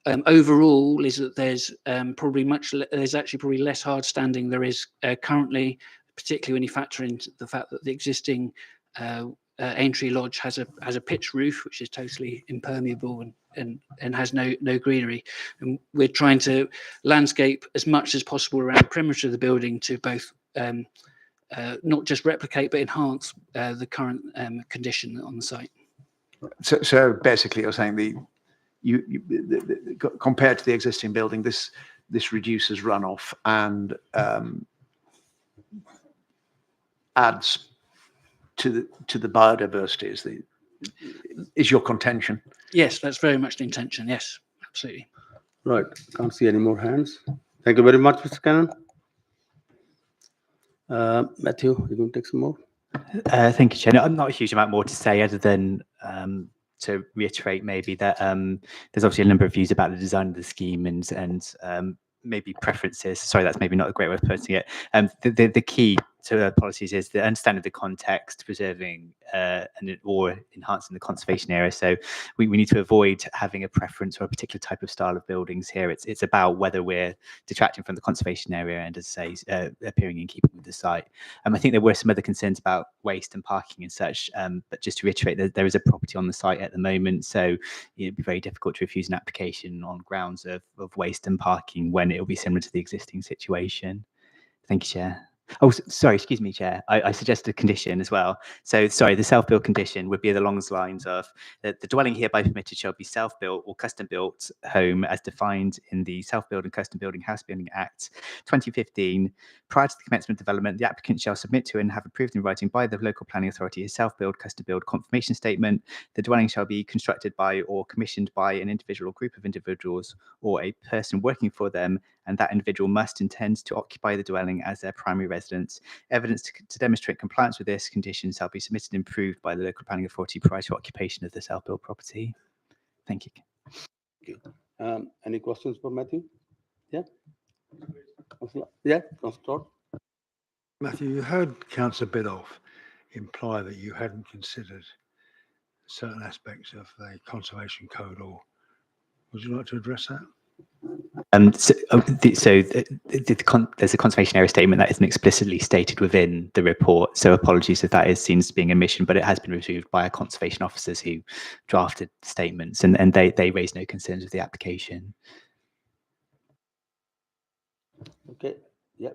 overall is that there's there's actually probably less hard standing there is currently, particularly when you factor in the fact that the existing Aintree Lodge has a pitch roof which is totally impermeable and has no greenery. And we're trying to landscape as much as possible around the perimeter of the building to both not just replicate but enhance the current condition on the site. So basically, you're saying compared to the existing building, this reduces runoff and adds to the biodiversity. Is your contention? Yes, that's very much the intention. Yes, absolutely. Right. Can't see any more hands. Thank you very much, Mr. Cannon. Matthew, you going to take some more? Thank you, Chair. No, not a huge amount more to say other than to reiterate maybe that there's obviously a number of views about the design of the scheme and maybe preferences. Sorry, that's maybe not a great way of putting it. The key to policies is the understanding the context, preserving or enhancing the conservation area. So we need to avoid having a preference or a particular type of style of buildings here. It's about whether we're detracting from the conservation area and, as I say, appearing in keeping with the site. I think there were some other concerns about waste and parking and such, but just to reiterate, there is a property on the site at the moment, so it'd be very difficult to refuse an application on grounds of waste and parking when it will be similar to the existing situation. Thank you, Chair. Oh, sorry, excuse me, Chair. I suggested a condition as well. So, sorry, the self-built condition would be along the lines of that the dwelling hereby permitted shall be self-built or custom-built home as defined in the Self-Build and Custom Building House Building Act 2015. Prior to the commencement of development, the applicant shall submit to and have approved in writing by the local planning authority a self-build, custom-build confirmation statement. The dwelling shall be constructed by or commissioned by an individual or group of individuals or a person working for them, and that individual must intend to occupy the dwelling as their primary residence. Evidence to demonstrate compliance with this condition shall be submitted and approved by the local planning authority prior to occupation of the self-built property. Thank you. Thank you. Any questions for Matthew? Yeah? Yeah, Councillor Todd. Matthew, you heard Councillor Biddulph imply that you hadn't considered certain aspects of the Conservation Code, or would you like to address that? There's a conservation area statement that isn't explicitly stated within the report, so apologies if that is seen as being omission, but it has been reviewed by our conservation officers who drafted statements, and they raised no concerns with the application. Okay, yeah.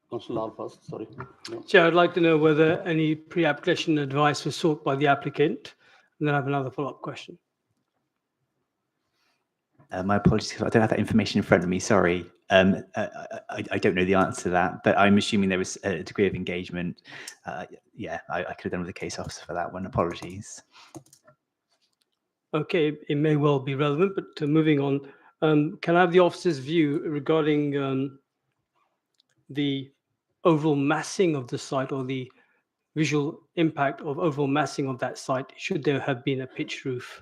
Councillor Lal first, sorry. No. Chair, I'd like to know whether any pre-application advice was sought by the applicant, and then I have another follow-up question. My apologies, I don't have that information in front of me, sorry. I don't know the answer to that, but I'm assuming there was a degree of engagement. Yeah, I could have done with the case officer for that one, apologies. Okay, it may well be relevant, but moving on, can I have the officer's view regarding the overall massing of the site, or the visual impact of overall massing of that site, should there have been a pitch roof?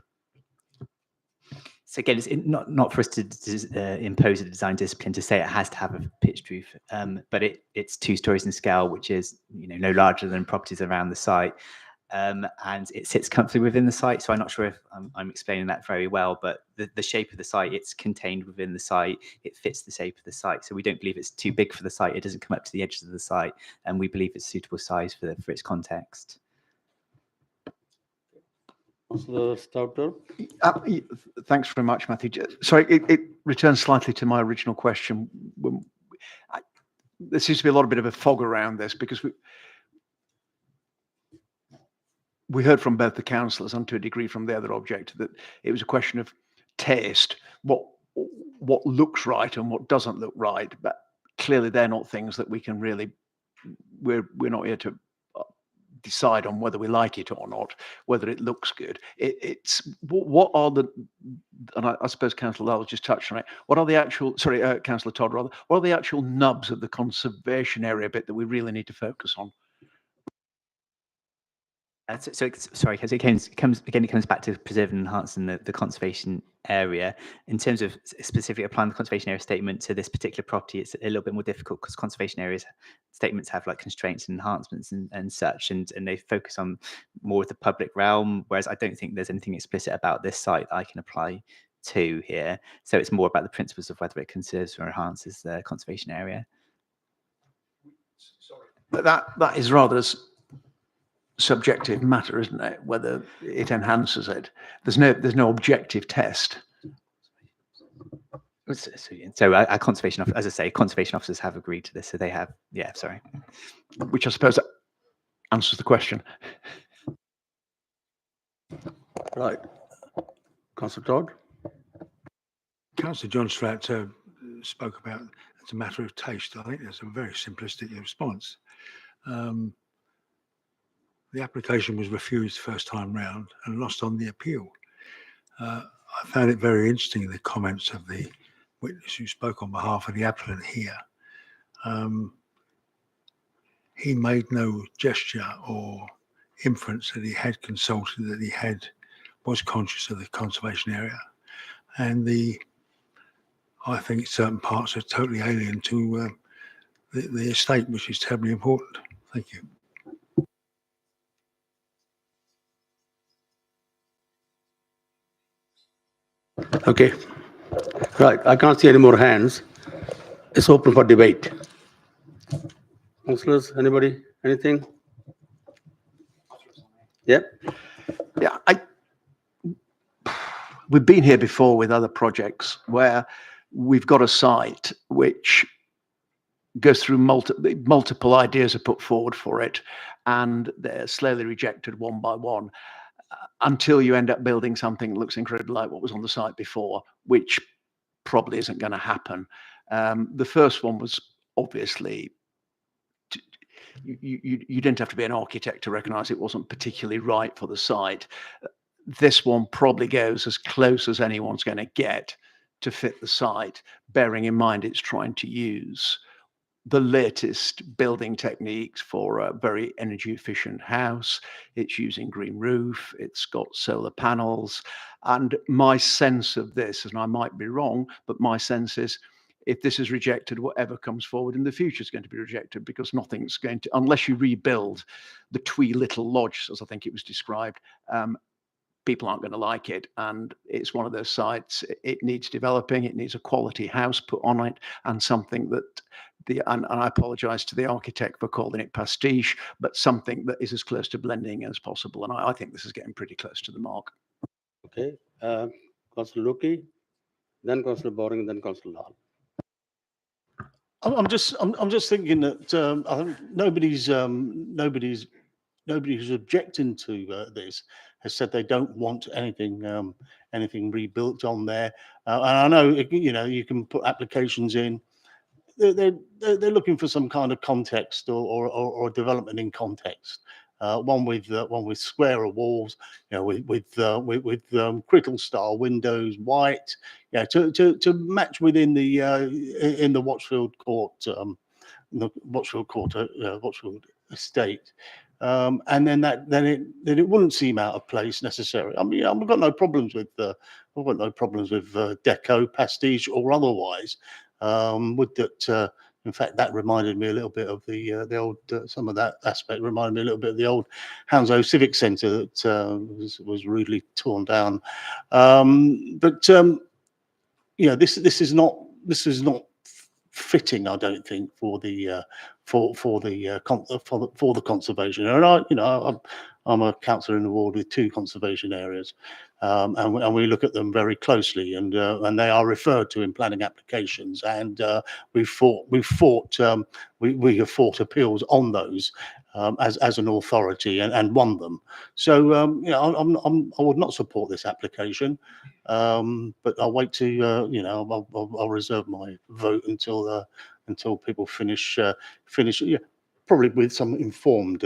So again, it's not for us to impose a design discipline to say it has to have a pitched roof, but it's 2 stories in scale, which is no larger than properties around the site, and it sits comfortably within the site. So I'm not sure if I'm explaining that very well, but the shape of the site, it's contained within the site. It fits the shape of the site, so we don't believe it's too big for the site. It doesn't come up to the edges of the site, and we believe it's suitable size for its context. Councillor Stouter. Thanks very much, Matthew. Sorry, it returns slightly to my original question. There seems to be a bit of a fog around this, because we heard from both the councillors and to a degree from the other objector that it was a question of taste, what looks right and what doesn't look right. But clearly they're not things that we can really, we're not here to decide on whether we like it or not, whether it looks good. It's what are the, and I suppose Councillor Lal just touched on it, what are the actual, sorry, Councillor Todd rather, what are the actual nubs of the conservation area bit that we really need to focus on? Sorry, because it comes back to preserving and enhancing the conservation area. In terms of specifically applying the conservation area statement to this particular property, it's a little bit more difficult because conservation areas statements have like constraints and enhancements and such, and they focus on more of the public realm, whereas I don't think there's anything explicit about this site that I can apply 2 here. So it's more about the principles of whether it conserves or enhances the conservation area. But that is rather subjective matter, isn't it? Whether it enhances it. There's no objective test. So our conservation, as I say, conservation officers have agreed to this. So they have, yeah, sorry. Which I suppose answers the question. Right. Councillor Todd? Councillor John Stratt spoke about it's a matter of taste. I think that's a very simplistic response. The application was refused first time round and lost on the appeal. I found it very interesting, the comments of the witness who spoke on behalf of the applicant here. He made no gesture or inference that he had consulted, that he was conscious of the conservation area. And I think certain parts are totally alien to the estate, which is terribly important. Thank you. Okay. Right. I can't see any more hands. It's open for debate. Councillors, anybody? Anything? Yep. Yeah, we've been here before with other projects where we've got a site which goes through multiple ideas are put forward for it, and they're slowly rejected one by one until you end up building something that looks incredibly like what was on the site before, which probably isn't going to happen. The first one was obviously, you didn't have to be an architect to recognize it wasn't particularly right for the site. This one probably goes as close as anyone's going to get to fit the site, bearing in mind it's trying to use the latest building techniques for a very energy efficient house. It's using green roof, it's got solar panels. And my sense of this, and I might be wrong, but my sense is if this is rejected, whatever comes forward in the future is going to be rejected, because nothing's going to, unless you rebuild the twee little lodge, as I think it was described, people aren't going to like it. And it's one of those sites, it needs developing, it needs a quality house put on it, and something that and I apologize to the architect for calling it pastiche, but something that is as close to blending as possible. And I think this is getting pretty close to the mark. Okay. Councillor Loki, then Councillor Boring, then Councillor Lal. I'm just thinking that I think nobody who's objecting to this has said they don't want anything rebuilt on there. And I know you can put applications in. They're looking for some kind of context or development in context. One with squarer walls, with crickle style windows, white, to match within the in the Watchfield Court, Watchfield estate. And then it wouldn't seem out of place necessarily. I mean, I've got no problems with deco, pastiche, or otherwise. Would that in fact that reminded me a little bit of the old some of that aspect reminded me a little bit of the old Hounslow Civic Centre that was rudely torn down. But this is not fitting, I don't think, for the conservation. And I'm a councillor in the ward with 2 conservation areas, and we look at them very closely, and they are referred to in planning applications, and we have fought appeals on those as an authority and won them. So I would not support this application, but I'll wait to I'll reserve my vote until people finish. Probably with some informed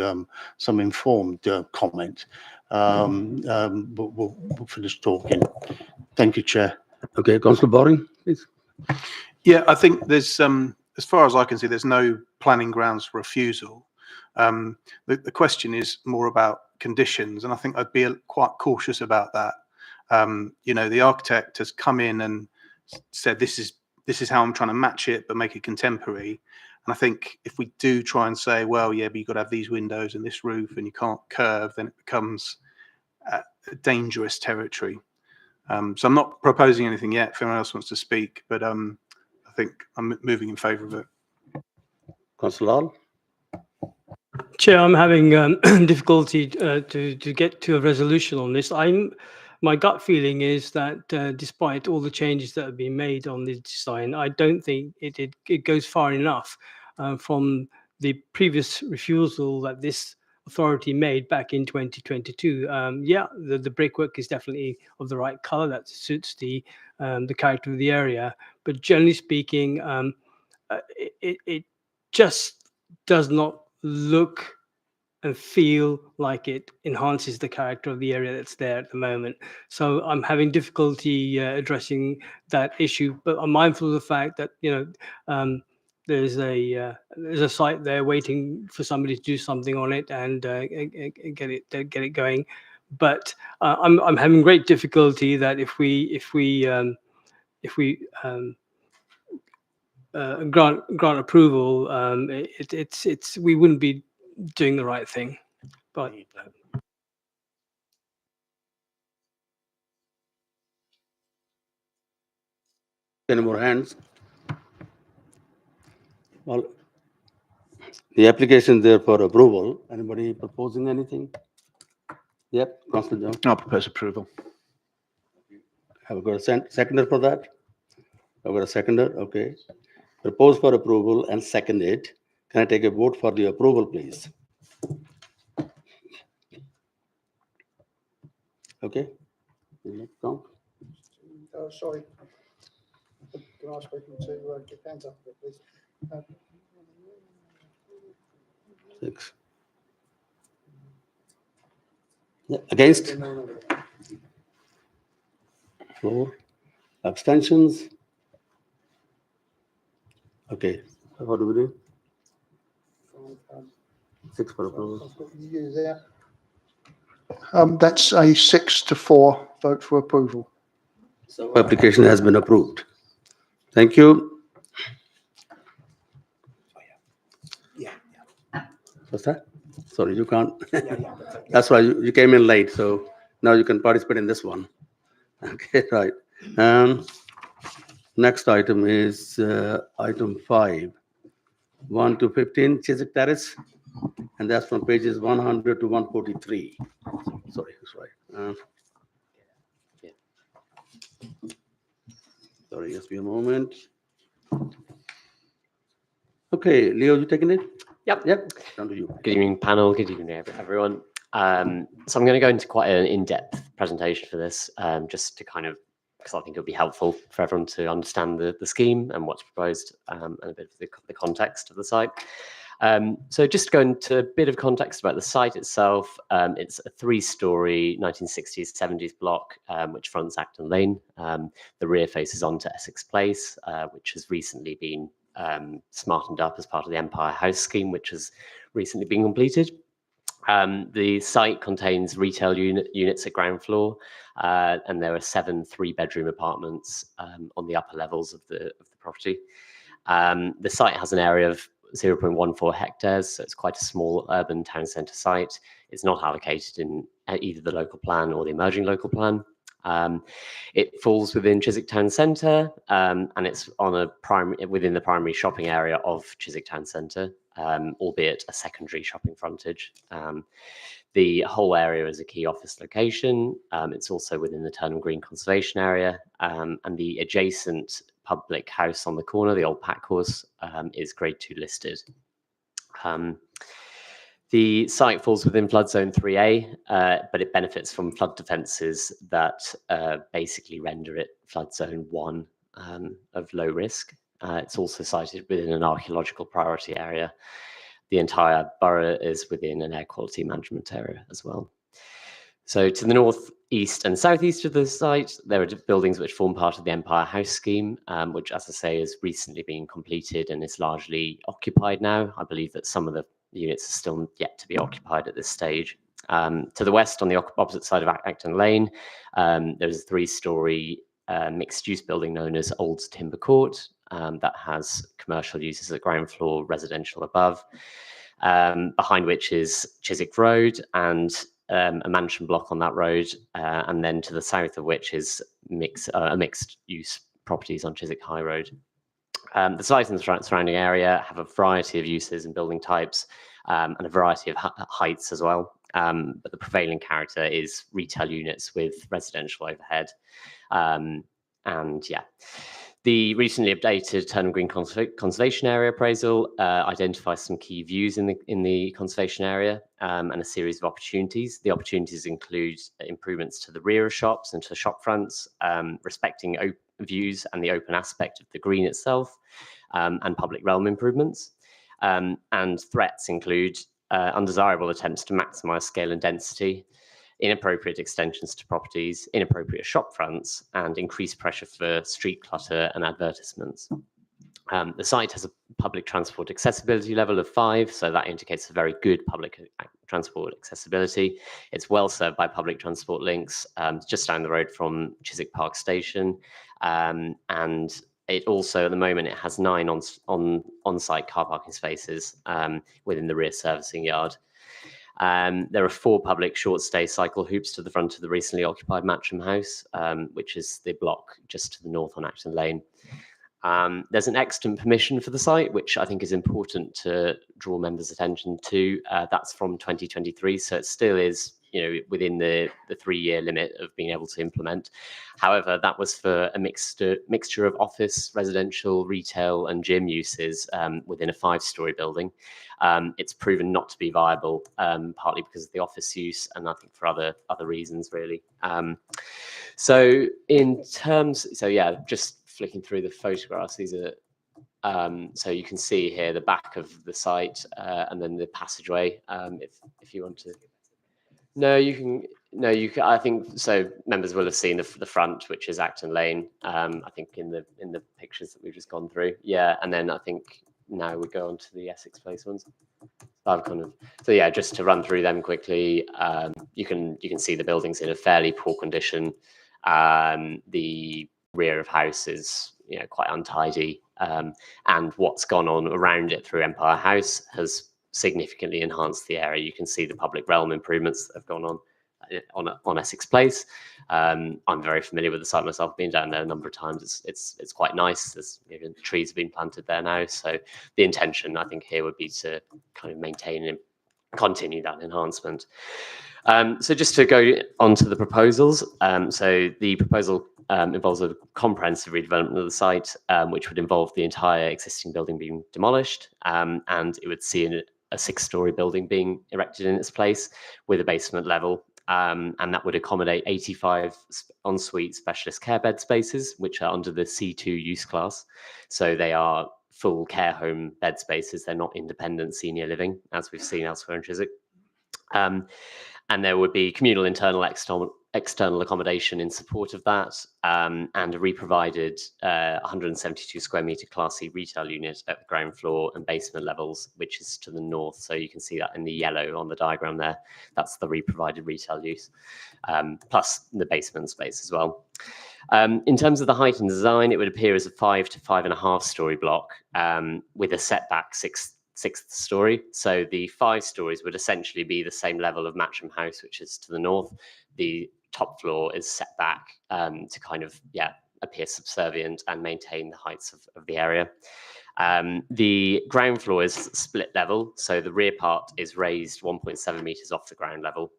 comment. But we'll finish talking. Thank you, Chair. Okay, Councillor Boring, please. Yeah, I think there's as far as I can see, there's no planning grounds for refusal. The question is more about conditions, and I think I'd be quite cautious about that. The architect has come in and said this is how I'm trying to match it, but make it contemporary. And I think if we do try and say, well, yeah, but you've got to have these windows and this roof and you can't curve, then it becomes dangerous territory. So I'm not proposing anything yet if anyone else wants to speak, but I think I'm moving in favour of it. Councillor Lal? Chair, I'm having difficulty to get to a resolution on this. My gut feeling is that despite all the changes that have been made on the design, I don't think it goes far enough from the previous refusal that this authority made back in 2022. Yeah, the brickwork is definitely of the right color that suits the character of the area, but generally speaking, it just does not look and feel like it enhances the character of the area that's there at the moment. So I'm having difficulty addressing that issue, but I'm mindful of the fact that, there's a site there waiting for somebody to do something on it and get it going. But I'm having great difficulty that if we grant approval, we wouldn't be doing the right thing. But Any more hands? Well, the application there for approval. Anybody proposing anything? Yep, Councillor John. I'll propose approval. Have we got a seconder for that? I've got a seconder, okay. Propose for approval and seconded. Can I take a vote for the approval, please? Okay. Count. Oh, sorry. Can I ask people to get hands up, please? 6. Yeah, against? 4. Abstentions? Okay, what do we do? 6 for approval. You there? That's a 6-4 vote for approval. So application has been approved. Thank you. What's that? Sorry, you can't. That's why you came in late, so now you can participate in this one. Okay, right. Next item is item 5, 1 to 15, Chiswick Terrace, and that's from pages 100 to 143. Sorry. Sorry, just be a moment. Okay, Leo, you taking it? Yep. Down to you. Good evening, panel. Good evening, everyone. So I'm going to go into quite an in-depth presentation for this, just to kind of, because I think it'll be helpful for everyone to understand the scheme and what's proposed, and a bit of the context of the site. So just to go into a bit of context about the site itself, it's a 3-storey 1960s, 70s block, which fronts Acton Lane. The rear faces onto Essex Place, which has recently been smartened up as part of the Empire House scheme, which has recently been completed. The site contains retail units at ground floor, and there are 7 3-bedroom apartments on the upper levels of the property. The site has an area of 0.14 hectares, so it's quite a small urban town centre site. It's not allocated in either the local plan or the emerging local plan. It falls within Chiswick Town Centre, and it's on within the primary shopping area of Chiswick Town Centre, albeit a secondary shopping frontage. The whole area is a key office location. It's also within the Turnham Green Conservation Area, and the adjacent public house on the corner, the old Pack Horse, is Grade 2 listed. The site falls within flood zone 3A, but it benefits from flood defences that basically render it flood zone 1 of low risk. It's also sited within an archaeological priority area. The entire borough is within an air quality management area as well. So to the north, east and southeast of the site, there are buildings which form part of the Empire House scheme, which, as I say, has recently been completed and is largely occupied now. I believe that some of the units are still yet to be occupied at this stage. To the west, on the opposite side of Acton Lane, there's a 3-storey mixed-use building known as Old Timber Court that has commercial uses at ground floor, residential above, behind which is Chiswick Road and a mansion block on that road, and then to the south of which is a mixed use properties on Chiswick High Road. The site and the surrounding area have a variety of uses and building types, and a variety of heights as well. But the prevailing character is retail units with residential overhead. And yeah, the recently updated Turnham Green Conservation Area appraisal identifies some key views in the conservation area, and a series of opportunities. The opportunities include improvements to the rear of shops and to shop fronts, respecting views and the open aspect of the green itself, and public realm improvements. And threats include undesirable attempts to maximise scale and density, inappropriate extensions to properties, inappropriate shop fronts, and increased pressure for street clutter and advertisements. The site has a public transport accessibility level of 5, so that indicates a very good public transport accessibility. It's well served by public transport links, just down the road from Chiswick Park Station, and it also, at the moment, it has 9 on-site car parking spaces within the rear servicing yard. There are 4 public short-stay cycle hoops to the front of the recently occupied Matcham House, which is the block just to the north on Acton Lane. There's an extant permission for the site, which I think is important to draw members' attention to. That's from 2023, so it still is, within the 3-year limit of being able to implement. However, that was for a mixture of office, residential, retail, and gym uses within a 5-storey building. It's proven not to be viable, partly because of the office use, and I think for other reasons, really. So just flicking through the photographs, these are so you can see here the back of the site, and then the passageway. If you want to. You can. I think so. Members will have seen the front, which is Acton Lane. I think in the pictures that we've just gone through. Yeah, and then I think now we go on to the Essex Place ones. Just to run through them quickly. You can see the buildings in a fairly poor condition. The rear of house is quite untidy, and what's gone on around it through Empire House has significantly enhanced the area. You can see the public realm improvements that have gone on Essex Place. I'm very familiar with the site myself, been down there a number of times. It's quite nice. There's trees have been planted there now, so the intention I think here would be to kind of maintain and continue that enhancement. So just to go on to the proposals. So the proposal involves a comprehensive redevelopment of the site, which would involve the entire existing building being demolished, and it would see a 6-storey building being erected in its place with a basement level, and that would accommodate 85 ensuite specialist care bed spaces, which are under the C2 use class. So they are full care home bed spaces. They're not independent senior living, as we've seen elsewhere in Chiswick. And there would be communal internal external accommodation in support of that, and a re-provided 172 square metre Class C retail unit at the ground floor and basement levels, which is to the north. So you can see that in the yellow on the diagram there. That's the re-provided retail use, plus the basement space as well. In terms of the height and design, it would appear as a 5 to 5.5 storey block, with a setback sixth story. So the 5 stories would essentially be the same level of Matcham House, which is to the north. The top floor is set back to kind of appear subservient and maintain the heights of the area. The ground floor is split level, so the rear part is raised 1.7 metres off the ground level.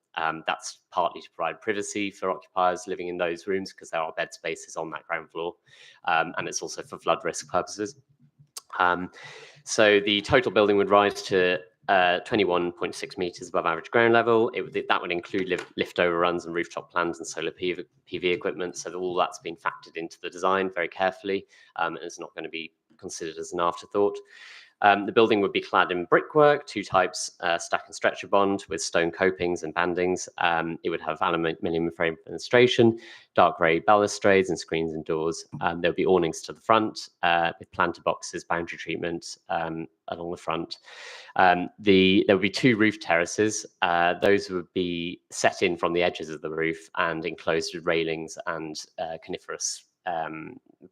That's partly to provide privacy for occupiers living in those rooms, because there are bed spaces on that ground floor, and it's also for flood risk purposes. So the total building would rise to 21.6 metres above average ground level. That would include lift overruns and rooftop plans and solar PV equipment. So all that's been factored into the design very carefully, and it's not going to be considered as an afterthought. The building would be clad in brickwork, 2 types, stack and stretcher bond with stone copings and bandings. It would have aluminium frame fenestration, dark grey balustrades and screens and doors. There would be awnings to the front with planter boxes, boundary treatment along the front. There would be 2 roof terraces. Those would be set in from the edges of the roof and enclosed with railings and coniferous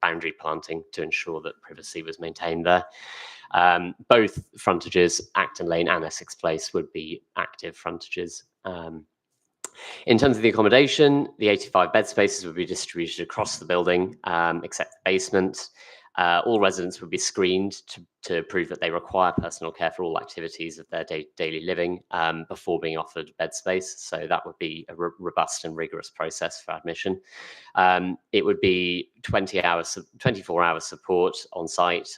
boundary planting to ensure that privacy was maintained there. Both frontages, Acton Lane and Essex Place, would be active frontages. In terms of the accommodation, the 85 bed spaces would be distributed across the building, except the basement. All residents would be screened to prove that they require personal care for all activities of their daily living before being offered bed space. So that would be a robust and rigorous process for admission. It would be 24 hours support on site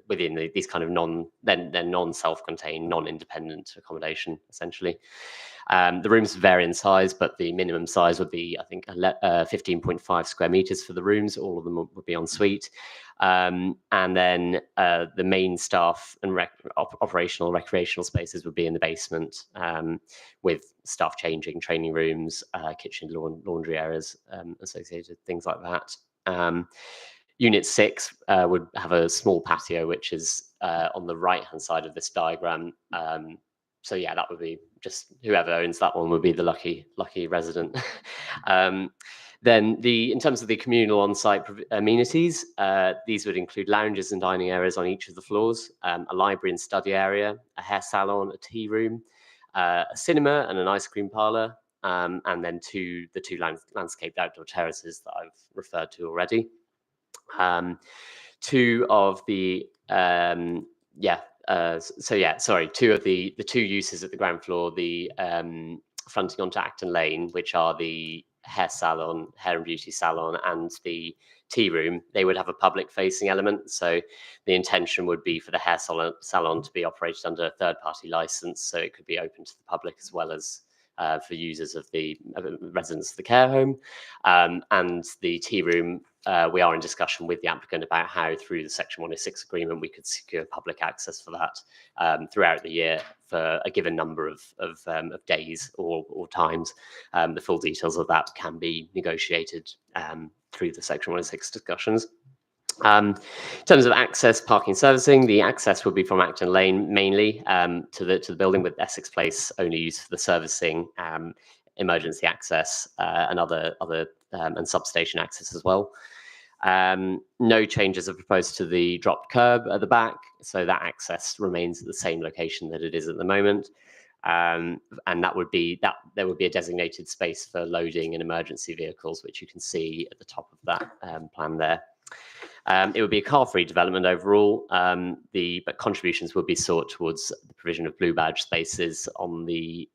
within these kind of non-self-contained, non-independent accommodation, essentially. The rooms vary in size, but the minimum size would be, I think, 15.5 square meters for the rooms. All of them would be en suite. And then the main staff and operational recreational spaces would be in the basement, with staff changing, training rooms, kitchen, laundry areas, associated things like that. Unit 6 would have a small patio, which is on the right-hand side of this diagram. So yeah, that would be just whoever owns that one would be the lucky resident. Then in terms of the communal on-site amenities, these would include lounges and dining areas on each of the floors, a library and study area, a hair salon, a tea room, a cinema and an ice cream parlour, and then the two landscaped outdoor terraces that I've referred to already. Two of the two uses at the ground floor, the fronting onto Acton Lane, which are the hair salon, hair and beauty salon, and the tea room, they would have a public facing element. So the intention would be for the hair salon to be operated under a third party license, so it could be open to the public as well as for users of the residents of the care home. And the tea room, we are in discussion with the applicant about how through the Section 106 agreement we could secure public access for that throughout the year for a given number of days or times. The full details of that can be negotiated through the Section 106 discussions. In terms of access, parking, servicing, the access would be from Acton Lane mainly to the building, with Essex Place only used for the servicing, emergency access, and other and substation access as well. No changes are proposed to the dropped curb at the back, so that access remains at the same location that it is at the moment. And there would be a designated space for loading and emergency vehicles, which you can see at the top of that plan there. It would be a car-free development overall, but contributions would be sought towards the provision of blue badge spaces on the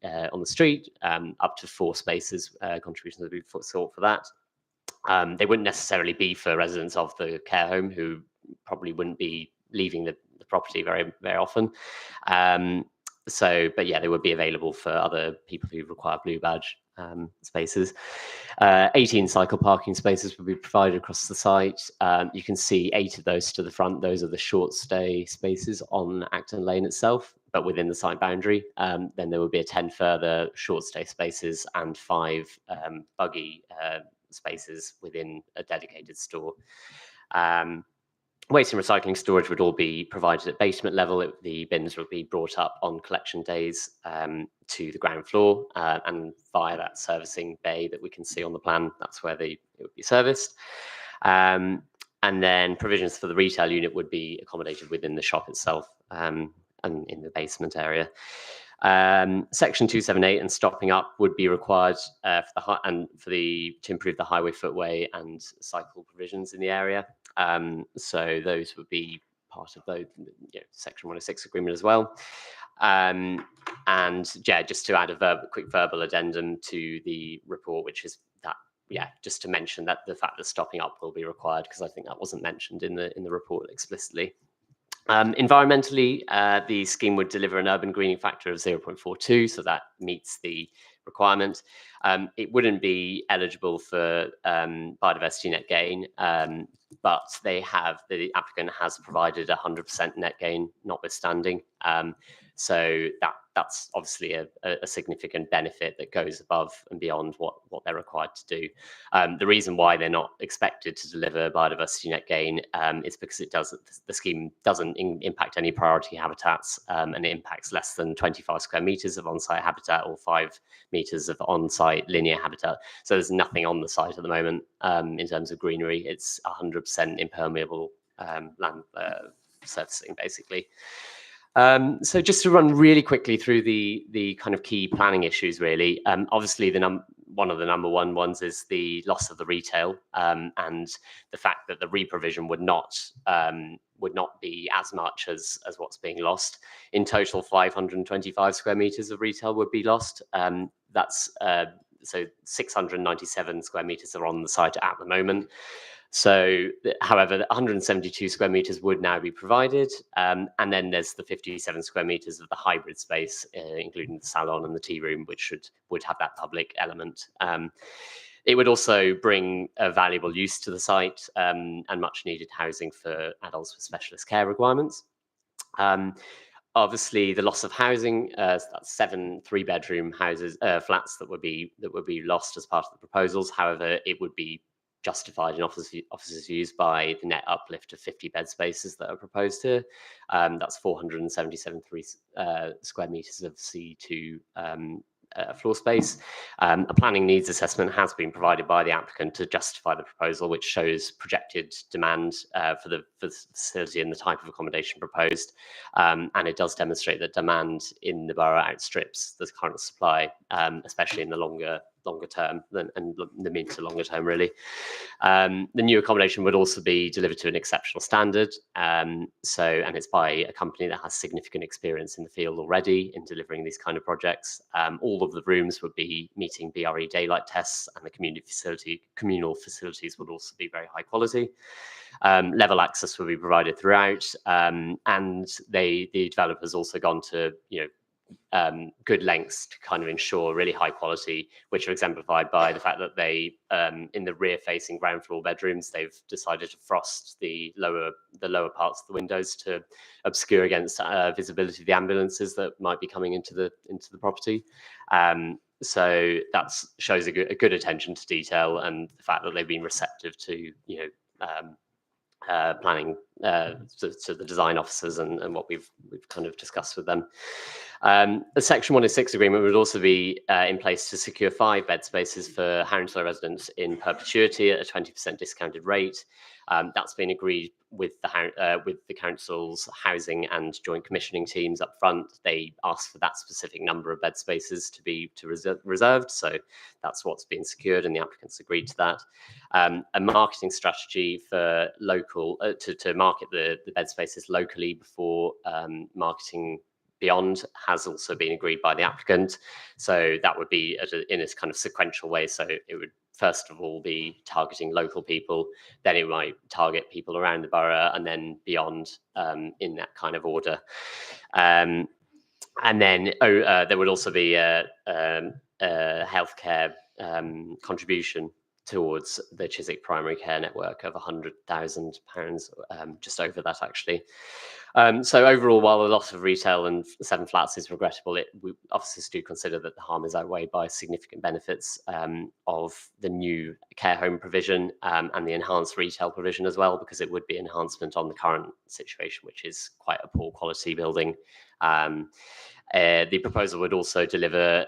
street, up to 4 spaces. Contributions would be sought for that. They wouldn't necessarily be for residents of the care home who probably wouldn't be leaving the property very, very often. But yeah, they would be available for other people who require blue badge spaces. 18 cycle parking spaces would be provided across the site. You can see 8 of those to the front. Those are the short stay spaces on Acton Lane itself, but within the site boundary. Then there would be 10 further short stay spaces and 5 buggy spaces within a dedicated store. Waste and recycling storage would all be provided at basement level. The bins would be brought up on collection days to the ground floor, and via that servicing bay that we can see on the plan, that's where it would be serviced. And then provisions for the retail unit would be accommodated within the shop itself, and in the basement area. Section 278 and stopping up would be required to improve the highway footway and cycle provisions in the area. So those would be part of the Section 106 agreement as well. And yeah, just to add a quick verbal addendum to the report, which is that, just to mention that the fact that stopping up will be required, because I think that wasn't mentioned in the report explicitly. Environmentally, the scheme would deliver an urban greening factor of 0.42, so that meets the requirement. It wouldn't be eligible for biodiversity net gain, but the applicant has provided 100% net gain notwithstanding. So that's obviously a significant benefit that goes above and beyond what they're required to do. The reason why they're not expected to deliver biodiversity net gain is because the scheme doesn't impact any priority habitats, and it impacts less than 25 square meters of on-site habitat or 5 meters of on-site linear habitat. So there's nothing on the site at the moment in terms of greenery. It's 100% impermeable land surfacing, basically. So just to run really quickly through the kind of key planning issues, really. Obviously, one of the number one ones is the loss of the retail, and the fact that the reprovision would not be as much as what's being lost. In total, 525 square meters of retail would be lost. That's so 697 square meters are on the site at the moment. So, however, 172 square meters would now be provided. And then there's the 57 square meters of the hybrid space, including the salon and the tea room, which would have that public element. It would also bring a valuable use to the site and much needed housing for adults with specialist care requirements. Obviously, the loss of housing, that's 7 3-bedroom houses, flats that would be lost as part of the proposals. However, it would be justified in officers' views by the net uplift of 50 bed spaces that are proposed here. That's 477 square meters of C2 floor space. A planning needs assessment has been provided by the applicant to justify the proposal, which shows projected demand for the facility and the type of accommodation proposed. And it does demonstrate that demand in the borough outstrips the current supply, especially in the longer term and the mid to longer term, really. The new accommodation would also be delivered to an exceptional standard. And it's by a company that has significant experience in the field already in delivering these kind of projects. All of the rooms would be meeting BRE daylight tests, and the communal facilities would also be very high quality. Level access will be provided throughout, and the developers also gone to good lengths to kind of ensure really high quality, which are exemplified by the fact that they, in the rear facing ground floor bedrooms, they've decided to frost the lower parts of the windows to obscure against visibility of the ambulances that might be coming into the property. So that shows a good attention to detail, and the fact that they've been receptive to planning to the design officers and what we've kind of discussed with them. The Section 106 agreement would also be in place to secure 5 bed spaces for Hounslow residents in perpetuity at a 20% discounted rate. That's been agreed with the council's housing and joint commissioning teams up front. They asked for that specific number of bed spaces to be reserved, so that's what's been secured, and the applicants agreed to that. A marketing strategy for local to market the bed spaces locally before marketing beyond has also been agreed by the applicant. So that would be in a kind of sequential way. So it would first of all be targeting local people, then it might target people around the borough, and then beyond in that kind of order. And then there would also be a healthcare contribution towards the Chiswick Primary Care Network of £100,000, just over that actually. So overall, while a loss of retail and 7 flats is regrettable, officers do consider that the harm is outweighed by significant benefits of the new care home provision and the enhanced retail provision as well, because it would be enhancement on the current situation, which is quite a poor quality building. The proposal would also deliver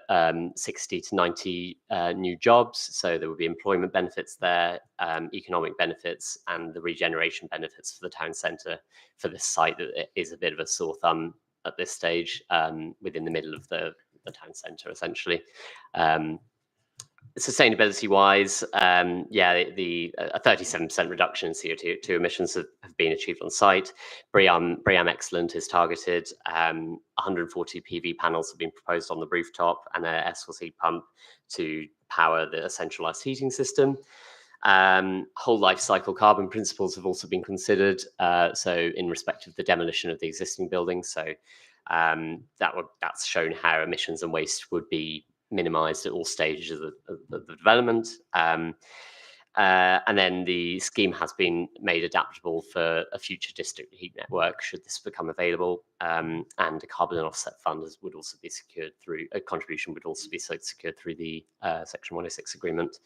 60 to 90 new jobs. So there would be employment benefits there, economic benefits, and the regeneration benefits for the town centre for this site that is a bit of a sore thumb at this stage within the middle of the town centre, essentially. Sustainability wise, a 37% reduction in CO2 emissions have been achieved on site. BREEAM Excellent is targeted. 140 PV panels have been proposed on the rooftop, and a source heat pump to power the centralized heating system. Whole life cycle carbon principles have also been considered. So in respect of the demolition of the existing building. So that's shown how emissions and waste would be minimised at all stages of the development. And then the scheme has been made adaptable for a future district heat network should this become available. And a carbon offset fund would also be secured through a contribution would also be secured through the Section 106 agreement.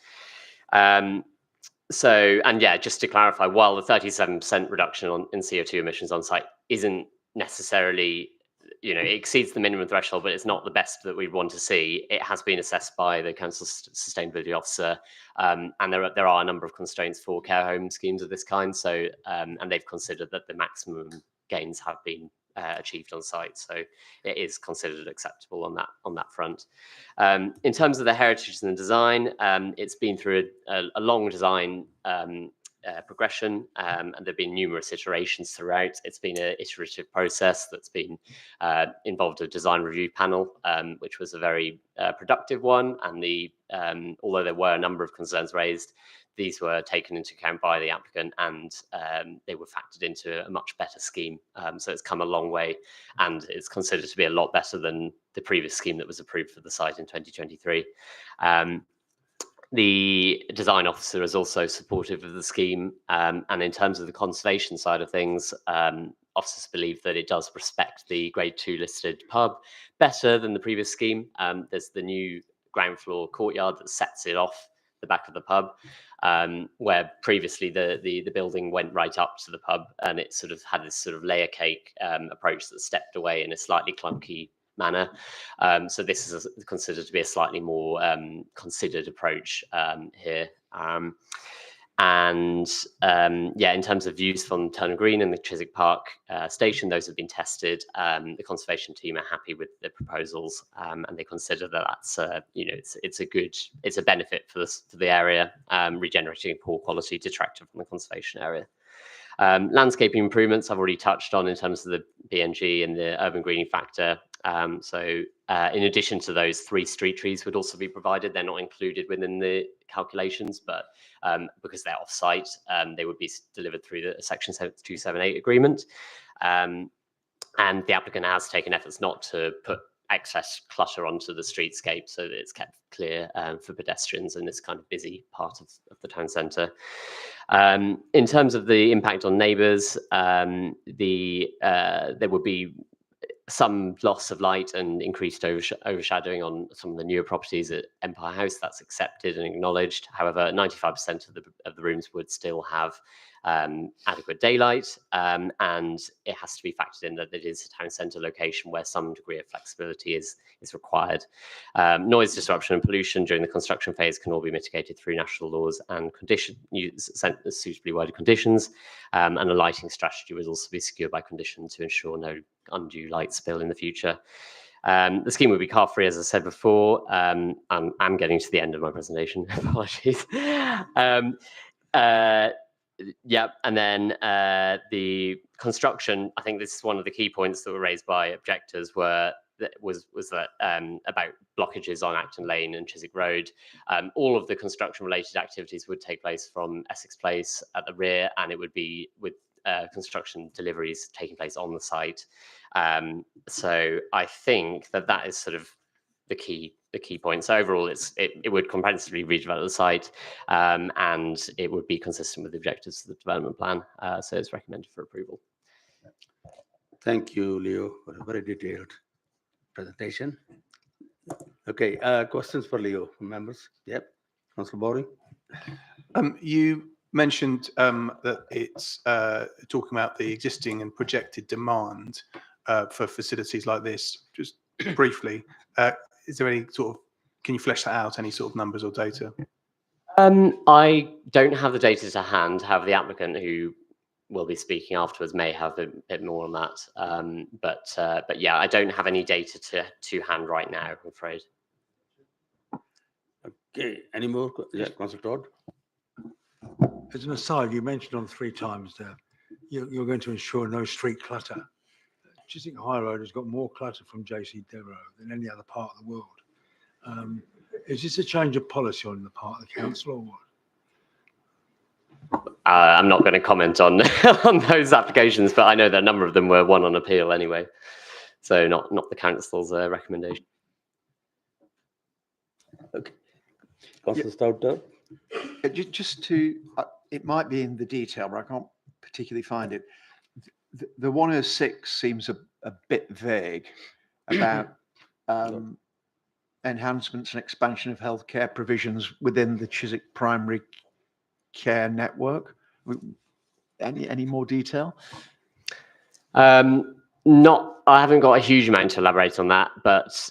Just to clarify, while the 37% reduction in CO2 emissions on site isn't necessarily, it exceeds the minimum threshold, but it's not the best that we'd want to see. It has been assessed by the council's sustainability officer, and there are a number of constraints for care home schemes of this kind. So, and they've considered that the maximum gains have been achieved on site. So it is considered acceptable on that front. In terms of the heritage and the design, it's been through a long design progression, and there have been numerous iterations throughout. It's been an iterative process that's been involved a design review panel, which was a very productive one. And although there were a number of concerns raised, these were taken into account by the applicant, and they were factored into a much better scheme. So it's come a long way, and it's considered to be a lot better than the previous scheme that was approved for the site in 2023. The design officer is also supportive of the scheme, and in terms of the conservation side of things, officers believe that it does respect the Grade 2 listed pub better than the previous scheme. There's the new ground floor courtyard that sets it off the back of the pub, where previously the building went right up to the pub, and it sort of had this sort of layer cake approach that stepped away in a slightly clunky manner. So this is considered to be a slightly more considered approach here. Yeah, in terms of views from Turnham Green and the Chiswick Park station, those have been tested. The conservation team are happy with the proposals, and they consider that that's it's a benefit for the area, regenerating poor quality detractor from the conservation area. Landscaping improvements I've already touched on in terms of the BNG and the urban greening factor. In addition to those, 3 street trees would also be provided. They're not included within the calculations, but because they're off-site, they would be delivered through the Section 278 agreement. And the applicant has taken efforts not to put excess clutter onto the streetscape, so that it's kept clear for pedestrians in this kind of busy part of the town centre. In terms of the impact on neighbours, there would be some loss of light and increased overshadowing on some of the newer properties at Empire House. That's accepted and acknowledged. However, 95% of the rooms would still have adequate daylight, and it has to be factored in that it is a town centre location where some degree of flexibility is required. Noise disruption and pollution during the construction phase can all be mitigated through national laws and suitably worded conditions, and a lighting strategy would also be secured by condition to ensure no undue light spill in the future. The scheme would be car-free, as I said before. I'm getting to the end of my presentation. Apologies. Yeah, and then the construction, I think this is one of the key points that were raised by objectors was that about blockages on Acton Lane and Chiswick Road. All of the construction-related activities would take place from Essex Place at the rear, and it would be with construction deliveries taking place on the site. So I think that is sort of the key point. So overall, it would comprehensively redevelop the site, and it would be consistent with the objectives of the development plan. So it's recommended for approval. Thank you, Leo, for a very detailed presentation. Okay, questions for Leo from members? Yep, Councillor Bowring. You mentioned that it's talking about the existing and projected demand for facilities like this. Just briefly, is there any sort of, can you flesh that out, any sort of numbers or data? I don't have the data to hand. However, the applicant who will be speaking afterwards may have a bit more on that. But yeah, I don't have any data to hand right now, I'm afraid. Okay, any more? Yeah, Councillor Todd. As an aside, you mentioned on 3 times there, you're going to ensure no street clutter. Chiswick High Road has got more clutter from JC Devereux than any other part of the world. Is this a change of policy on the part of the council or what? I'm not going to comment on on those applications, but I know that a number of them were won on appeal anyway. So not the council's recommendation. Okay. Councillor Stouter. Just to, it might be in the detail, but I can't particularly find it. The 106 seems a bit vague about enhancements and expansion of healthcare provisions within the Chiswick primary care network. Any more detail? I haven't got a huge amount to elaborate on that, but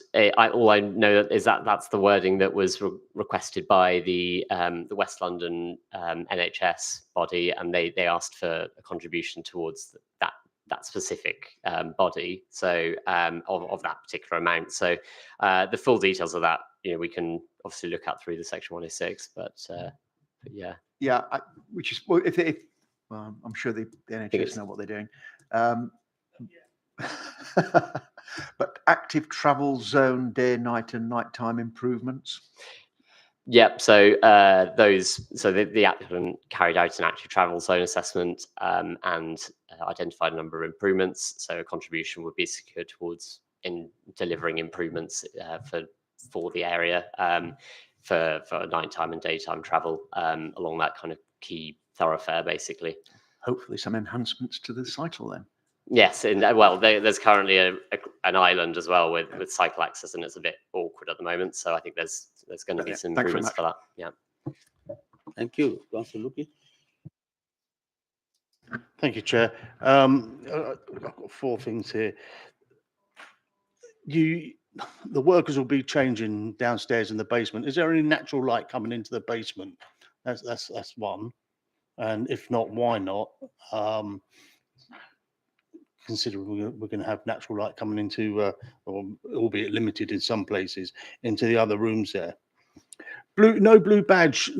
all I know is that that's the wording that was requested by the West London NHS body, and they asked for a contribution towards that that specific body, so of that particular amount. So the full details of that, we can obviously look at through the Section 106, but yeah. Yeah, which is well, well, I'm sure the NHS know what they're doing. But active travel zone, day, night, and nighttime improvements. Yep. So the applicant carried out an active travel zone assessment and identified a number of improvements. So a contribution would be secured towards in delivering improvements for the area for nighttime and daytime travel along that kind of key thoroughfare, basically. Hopefully, some enhancements to the cycle then. Yes, and well, there's currently an island as well with cycle access, and it's a bit awkward at the moment. So I think there's going to be some improvements for that. Yeah. Thank you, Councillor Luki. Thank you, Chair. I've got 4 things here. The workers will be changing downstairs in the basement. Is there any natural light coming into the basement? That's one. And if not, why not? Considering we're going to have natural light coming into, or albeit limited in some places, into the other rooms there. No blue badge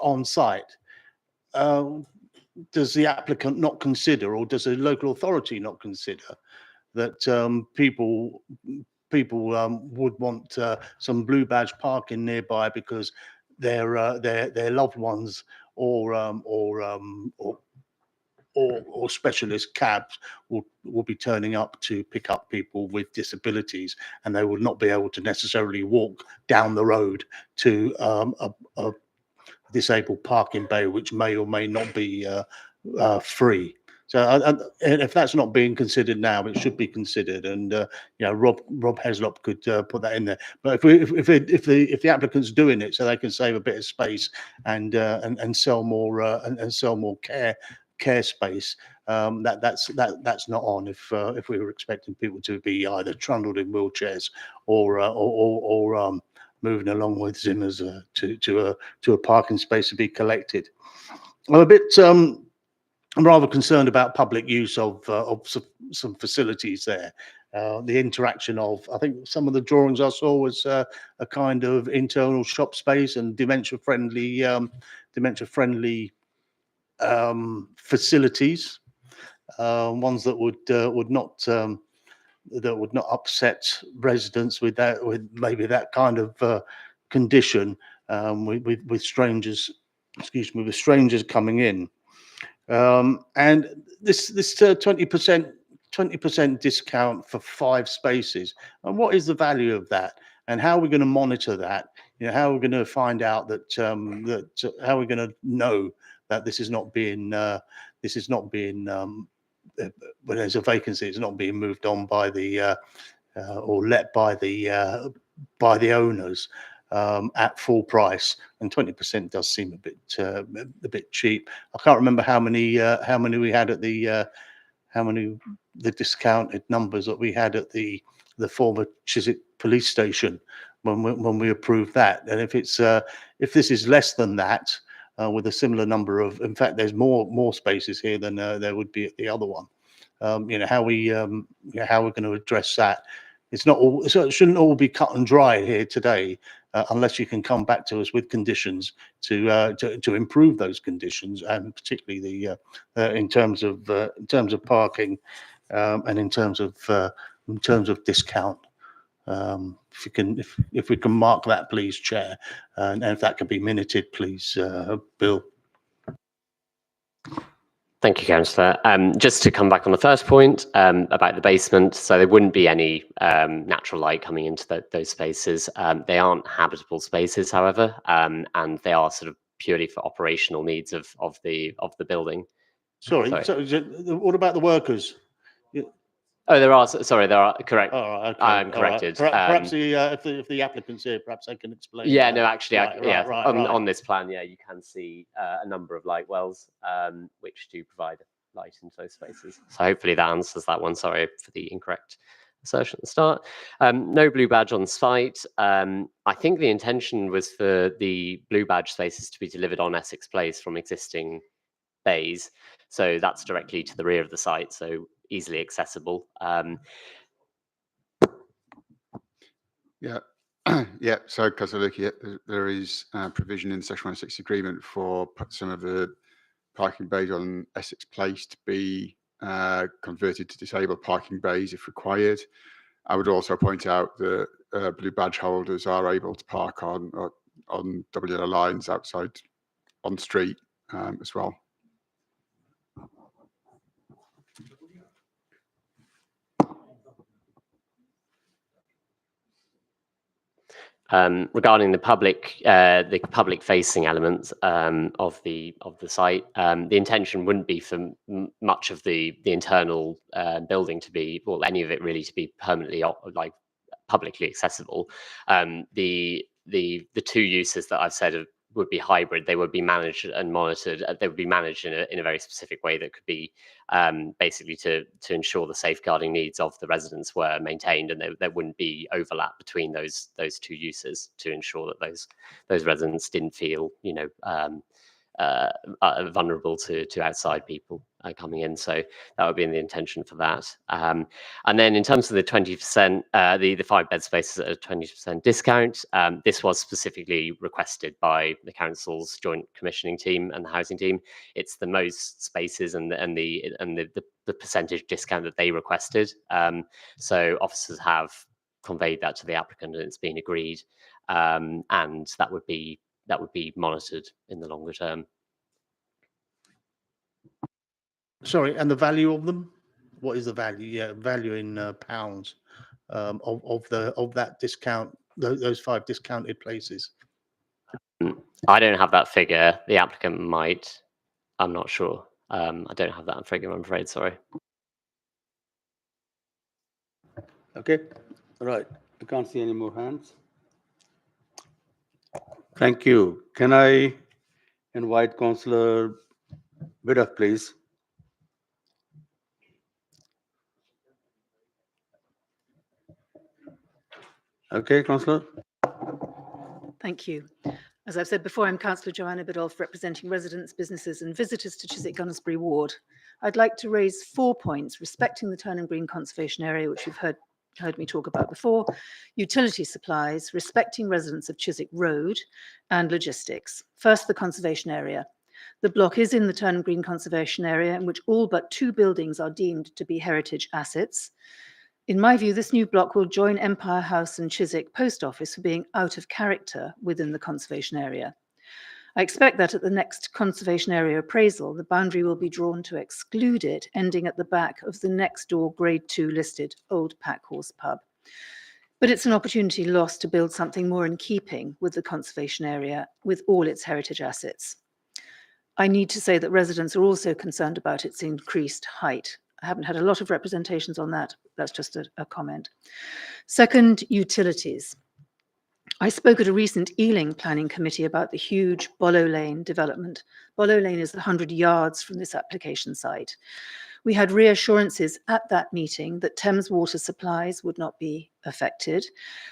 on site. Does the applicant not consider, or does the local authority not consider that people would want some blue badge parking nearby because their loved ones or specialist cabs will be turning up to pick up people with disabilities, and they would not be able to necessarily walk down the road to a disabled parking bay, which may or may not be free. So if that's not being considered now, it should be considered. And Rob Heslop could put that in there. But if the applicant's doing it so they can save a bit of space and sell more and sell more care space, that's not on. If we were expecting people to be either trundled in wheelchairs or moving along with Zimmers to a parking space to be collected. I'm rather concerned about public use of some facilities there. The interaction of, I think some of the drawings I saw was a kind of internal shop space and dementia-friendly facilities, ones that would not upset residents with maybe that kind of condition, with strangers coming in. And this 20% discount for 5 spaces, and what is the value of that, and how are we going to monitor that? How are we going to find out that how are we going to know that this is not being when there's a vacancy, it's not being moved on by the or let by the owners at full price? And 20% does seem a bit cheap. I can't remember how many we had at the discounted numbers that we had at the former Chiswick police station when we approved that. And if this is less than that, with a similar number of, in fact, there's more spaces here than there would be at the other one. How we're going to address that? It shouldn't all be cut and dry here today, unless you can come back to us with conditions to improve those conditions, and particularly in terms of parking, and in terms of discount. If we can mark that, please, Chair, and if that can be minuted, please, Bill. Thank you, Councillor. Just to come back on the first point about the basement, so there wouldn't be any natural light coming into those spaces. They aren't habitable spaces, however, and they are sort of purely for operational needs of the building. Sorry. So what about the workers? Oh, there are. Sorry, there are. Correct. All right, okay. I'm corrected. All right. Perhaps if the applicant's here, perhaps they can explain. Yeah, no, actually, Right. On this plan, you can see a number of light wells, which do provide light into those spaces. So hopefully that answers that one. Sorry for the incorrect assertion at the start. No blue badge on site. I think the intention was for the blue badge spaces to be delivered on Essex Place from existing bays. So that's directly to the rear of the site, so easily accessible. Yeah, yeah. So, because I look at there is provision in the Section 106 agreement for some of the parking bays on Essex Place to be converted to disabled parking bays if required. I would also point out that blue badge holders are able to park on double yellow lines outside on street as well. Regarding the public-facing elements of the site, the intention wouldn't be for much of the internal building to be, well, any of it really to be permanently like publicly accessible. The two uses that I've said would be hybrid. They would be managed and monitored. They would be managed in a very specific way that could be basically to ensure the safeguarding needs of the residents were maintained, and there wouldn't be overlap between those two uses to ensure that those residents didn't feel, you know, vulnerable to outside people coming in. So that would be the intention for that. And then in terms of the 20%, the 5 bed spaces at a 20% discount, this was specifically requested by the council's joint commissioning team and the housing team. It's the most spaces and the percentage discount that they requested. So officers have conveyed that to the applicant and it's been agreed, and that would be monitored in the longer term. Sorry, and the value of them? What is the value? Yeah, value in pounds of that discount, those 5 discounted places. I don't have that figure. The applicant might. I'm not sure. I don't have that figure, I'm afraid. Sorry. Okay, right. I can't see any more hands. Thank you. Can I invite Councillor Biddulph, please? Okay, Councillor. Thank you. As I've said before, I'm Councillor Joanna Biddulph, representing residents, businesses and visitors to Chiswick Gunnersbury Ward. I'd like to raise 4 points respecting the Turnham Green Conservation Area, which you've heard me talk about before, utility supplies, respecting residents of Chiswick Road, and logistics. First, the conservation area. The block is in the Turnham Green Conservation Area, in which all but 2 buildings are deemed to be heritage assets. In my view, this new block will join Empire House and Chiswick Post Office for being out of character within the conservation area. I expect that at the next conservation area appraisal, the boundary will be drawn to exclude it, ending at the back of the next door Grade 2 listed Old Pack Horse Pub. But it's an opportunity lost to build something more in keeping with the conservation area with all its heritage assets. I need to say that residents are also concerned about its increased height. I haven't had a lot of representations on that. That's just a comment. Second, utilities. I spoke at a recent Ealing Planning Committee about the huge Bollow Lane development. Bollow Lane is 100 yards from this application site. We had reassurances at that meeting that Thames water supplies would not be affected,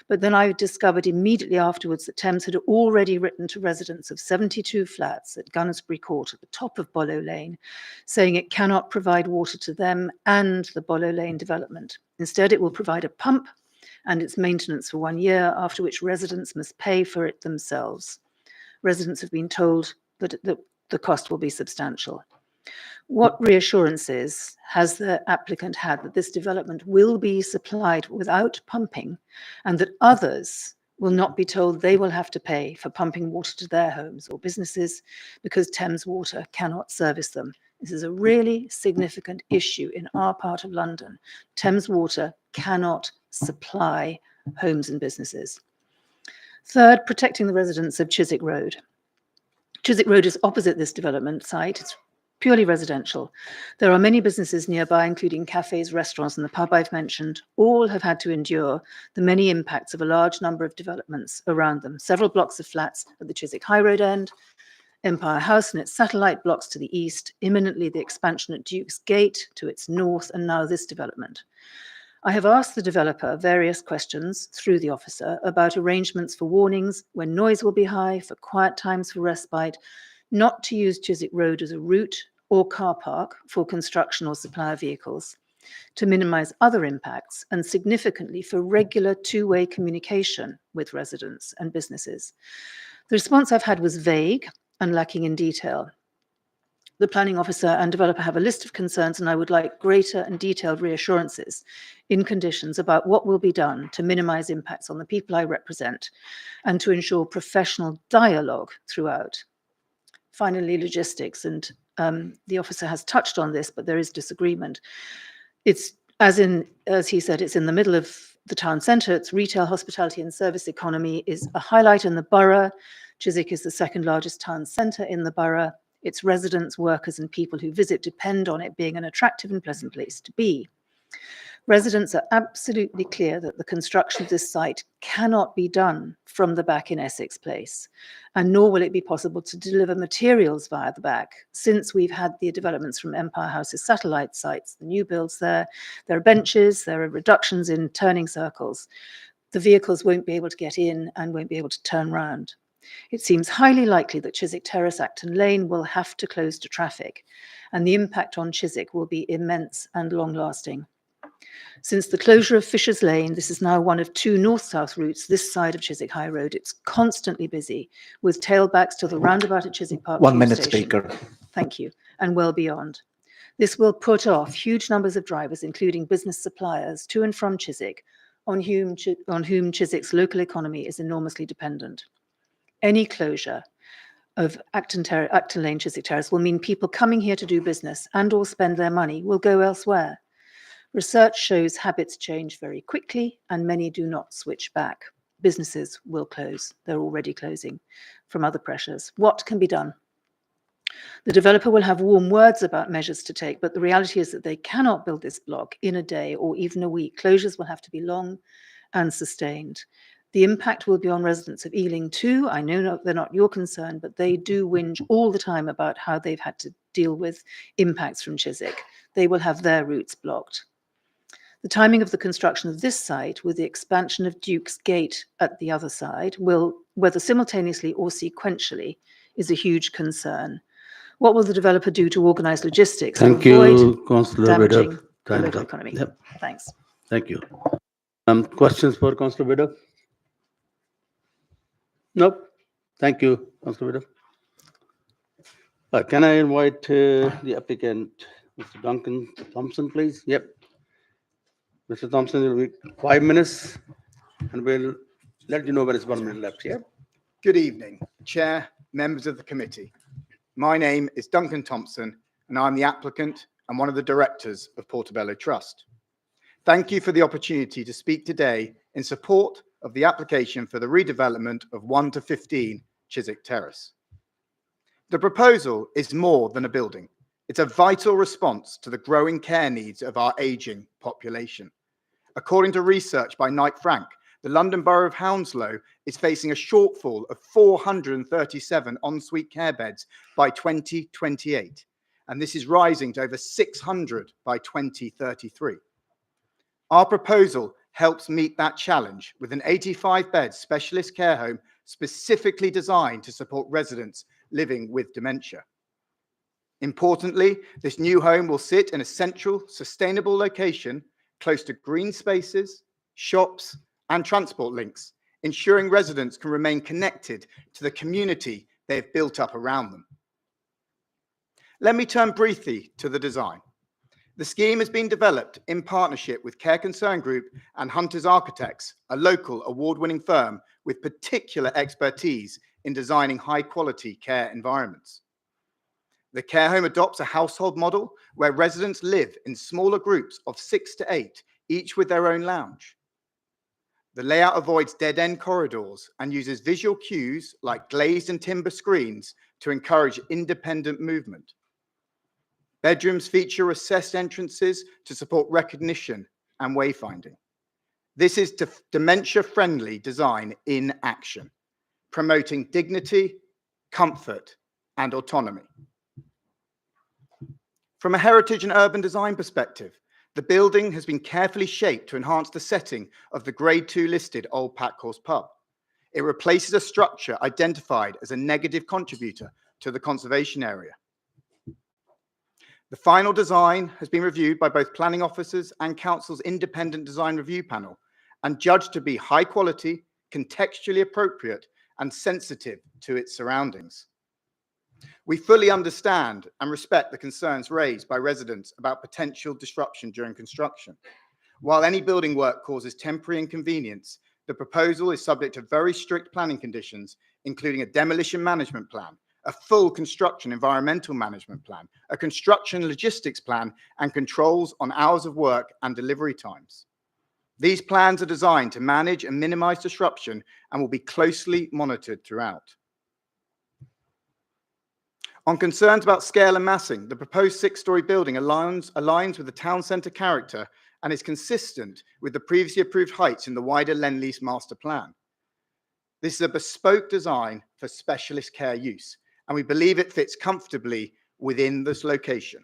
but then I discovered immediately afterwards that Thames had already written to residents of 72 flats at Gunnersbury Court at the top of Bollow Lane, saying it cannot provide water to them and the Bollow Lane development. Instead, it will provide a pump and its maintenance for 1 year, after which residents must pay for it themselves. Residents have been told that the cost will be substantial. What reassurances has the applicant had that this development will be supplied without pumping and that others will not be told they will have to pay for pumping water to their homes or businesses because Thames Water cannot service them? This is a really significant issue in our part of London. Thames Water cannot supply homes and businesses. Third, protecting the residents of Chiswick Road. Chiswick Road is opposite this development site. It's purely residential. There are many businesses nearby, including cafes, restaurants, and the pub I've mentioned. All have had to endure the many impacts of a large number of developments around them. Several blocks of flats at the Chiswick High Road end, Empire House and its satellite blocks to the east, imminently the expansion at Duke's Gate to its north, and now this development. I have asked the developer various questions through the officer about arrangements for warnings when noise will be high, for quiet times for respite, not to use Chiswick Road as a route or car park for construction or supplier vehicles, to minimize other impacts, and significantly for regular two-way communication with residents and businesses. The response I've had was vague and lacking in detail. The planning officer and developer have a list of concerns, and I would like greater and detailed reassurances in conditions about what will be done to minimize impacts on the people I represent and to ensure professional dialogue throughout. Finally, logistics, and the officer has touched on this, but there is disagreement. It's, as he said, it's in the middle of the town centre. It's retail, hospitality and service economy is a highlight in the borough. Chiswick is the second largest town centre in the borough. Its residents, workers and people who visit depend on it being an attractive and pleasant place to be. Residents are absolutely clear that the construction of this site cannot be done from the back in Essex Place, and nor will it be possible to deliver materials via the back, since we've had the developments from Empire House's satellite sites, the new builds there are benches, there are reductions in turning circles. The vehicles won't be able to get in and won't be able to turn round. It seems highly likely that Chiswick Terrace, Acton Lane will have to close to traffic, and the impact on Chiswick will be immense and long-lasting. Since the closure of Fisher's Lane, this is now one of two north-south routes this side of Chiswick High Road. It's constantly busy, with tailbacks to the roundabout at Chiswick Park. 1 Tube minute, Station. Speaker. Thank you, and well beyond. This will put off huge numbers of drivers, including business suppliers, to and from Chiswick, on whom Chiswick's local economy is enormously dependent. Any closure of Acton Lane, Chiswick Terrace will mean people coming here to do business and or spend their money will go elsewhere. Research shows habits change very quickly and many do not switch back. Businesses will close. They're already closing from other pressures. What can be done? The developer will have warm words about measures to take, but the reality is that they cannot build this block in a day or even a week. Closures will have to be long and sustained. The impact will be on residents of Ealing too. I know they're not your concern, but they do whinge all the time about how they've had to deal with impacts from Chiswick. They will have their routes blocked. The timing of the construction of this site, with the expansion of Duke's Gate at the other side, will, whether simultaneously or sequentially, is a huge concern. What will the developer do to organise logistics Thank to avoid you, Councillor damaging Bidder. the Time's local up. economy? Yep. Thanks. Thank you. Questions for Councillor Bidder? Nope. Thank you, Councillor Bidder. Can I invite the applicant, Mr. Duncan Thompson, please? Yep. Mr. Thompson, will be 5 minutes, and we'll let you know when it's 1 minute left. Yeah. Good evening, Chair, members of the committee. My name is Duncan Thompson, and I'm the applicant and one of the directors of Portobello Trust. Thank you for the opportunity to speak today in support of the application for the redevelopment of 1 to 15 Chiswick Terrace. The proposal is more than a building. It's a vital response to the growing care needs of our ageing population. According to research by Knight Frank, the London Borough of Hounslow is facing a shortfall of 437 ensuite care beds by 2028, and this is rising to over 600 by 2033. Our proposal helps meet that challenge with an 85-bed specialist care home specifically designed to support residents living with dementia. Importantly, this new home will sit in a central, sustainable location close to green spaces, shops, and transport links, ensuring residents can remain connected to the community they've built up around them. Let me turn briefly to the design. The scheme has been developed in partnership with Care Concern Group and Hunters Architects, a local award-winning firm with particular expertise in designing high-quality care environments. The care home adopts a household model where residents live in smaller groups of 6 to 8, each with their own lounge. The layout avoids dead-end corridors and uses visual cues like glazed and timber screens to encourage independent movement. Bedrooms feature recessed entrances to support recognition and wayfinding. This is dementia-friendly design in action, promoting dignity, comfort, and autonomy. From a heritage and urban design perspective, the building has been carefully shaped to enhance the setting of the Grade 2 listed Old Packhouse pub. It replaces a structure identified as a negative contributor to the conservation area. The final design has been reviewed by both planning officers and council's independent design review panel and judged to be high quality, contextually appropriate, and sensitive to its surroundings. We fully understand and respect the concerns raised by residents about potential disruption during construction. While any building work causes temporary inconvenience, the proposal is subject to very strict planning conditions, including a demolition management plan, a full construction environmental management plan, a construction logistics plan, and controls on hours of work and delivery times. These plans are designed to manage and minimize disruption and will be closely monitored throughout. On concerns about scale and massing, the proposed 6-story building aligns with the town centre character and is consistent with the previously approved heights in the wider Lend-Lease master plan. This is a bespoke design for specialist care use, and we believe it fits comfortably within this location.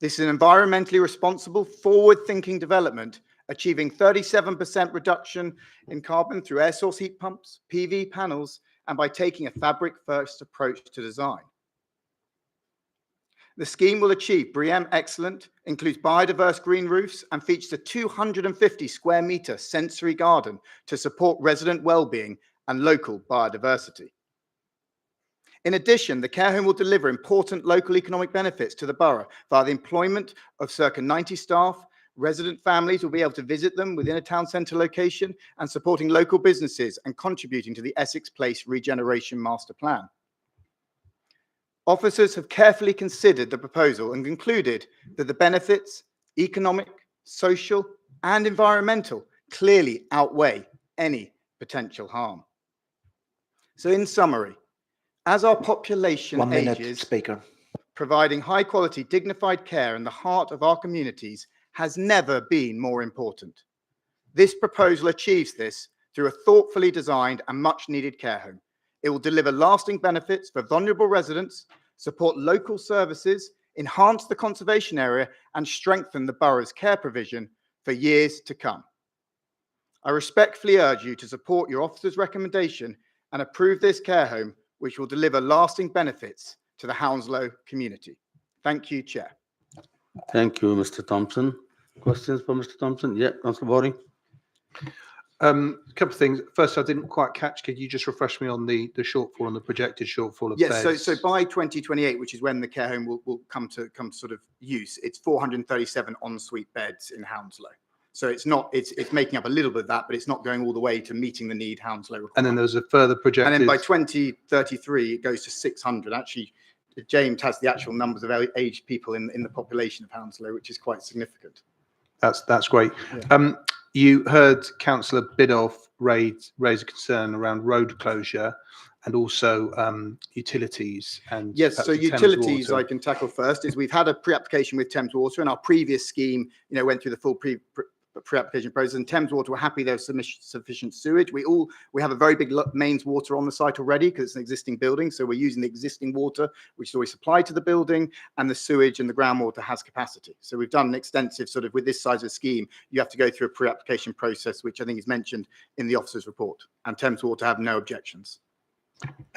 This is an environmentally responsible, forward-thinking development, achieving 37% reduction in carbon through air source heat pumps, PV panels, and by taking a fabric-first approach to design. The scheme will achieve BREEAM Excellent, includes biodiverse green roofs, and features a 250 square metre sensory garden to support resident well-being and local biodiversity. In addition, the care home will deliver important local economic benefits to the borough via the employment of circa 90 staff. Resident families will be able to visit them within a town centre location and supporting local businesses and contributing to the Essex Place Regeneration Master Plan. Officers have carefully considered the proposal and concluded that the benefits, economic, social, and environmental, clearly outweigh any potential harm. So in summary, as our population 1 minute, ages, Speaker. providing high quality, dignified care in the heart of our communities has never been more important. This proposal achieves this through a thoughtfully designed and much needed care home. It will deliver lasting benefits for vulnerable residents, support local services, enhance the conservation area, and strengthen the borough's care provision for years to come. I respectfully urge you to support your officer's recommendation and approve this care home, which will deliver lasting benefits to the Hounslow community. Thank you, Chair. Thank you, Mr. Thompson. Questions for Mr. Thompson? Yeah, Councillor Bowring. A couple of things. First, I didn't quite catch. Could you just refresh me on the shortfall, on the projected shortfall of Yes, beds? so by 2028, which is when the care home will come to sort of use, it's 437 ensuite beds in Hounslow. So it's not, it's making up a little bit of that, but it's not going all the way to meeting the need Hounslow requires. And then there's a further projected. And then by 2033, it goes to 600. Actually, James has the actual numbers of aged people in the population of Hounslow, which is quite significant. That's great. Yeah. You heard Councillor Biddulph raise a concern around road closure and also utilities and yes, perhaps so the Thames utilities Water. I can tackle first. Is we've had a pre-application with Thames Water, and our previous scheme, went through the full pre-application process, and Thames Water were happy there was sufficient sewage. We have a very big mains water on the site already because it's an existing building, so we're using the existing water which is always supplied to the building, and the sewage and the groundwater has capacity. So we've done an extensive sort of, with this size of scheme, you have to go through a pre-application process, which I think is mentioned in the officer's report, and Thames Water have no objections.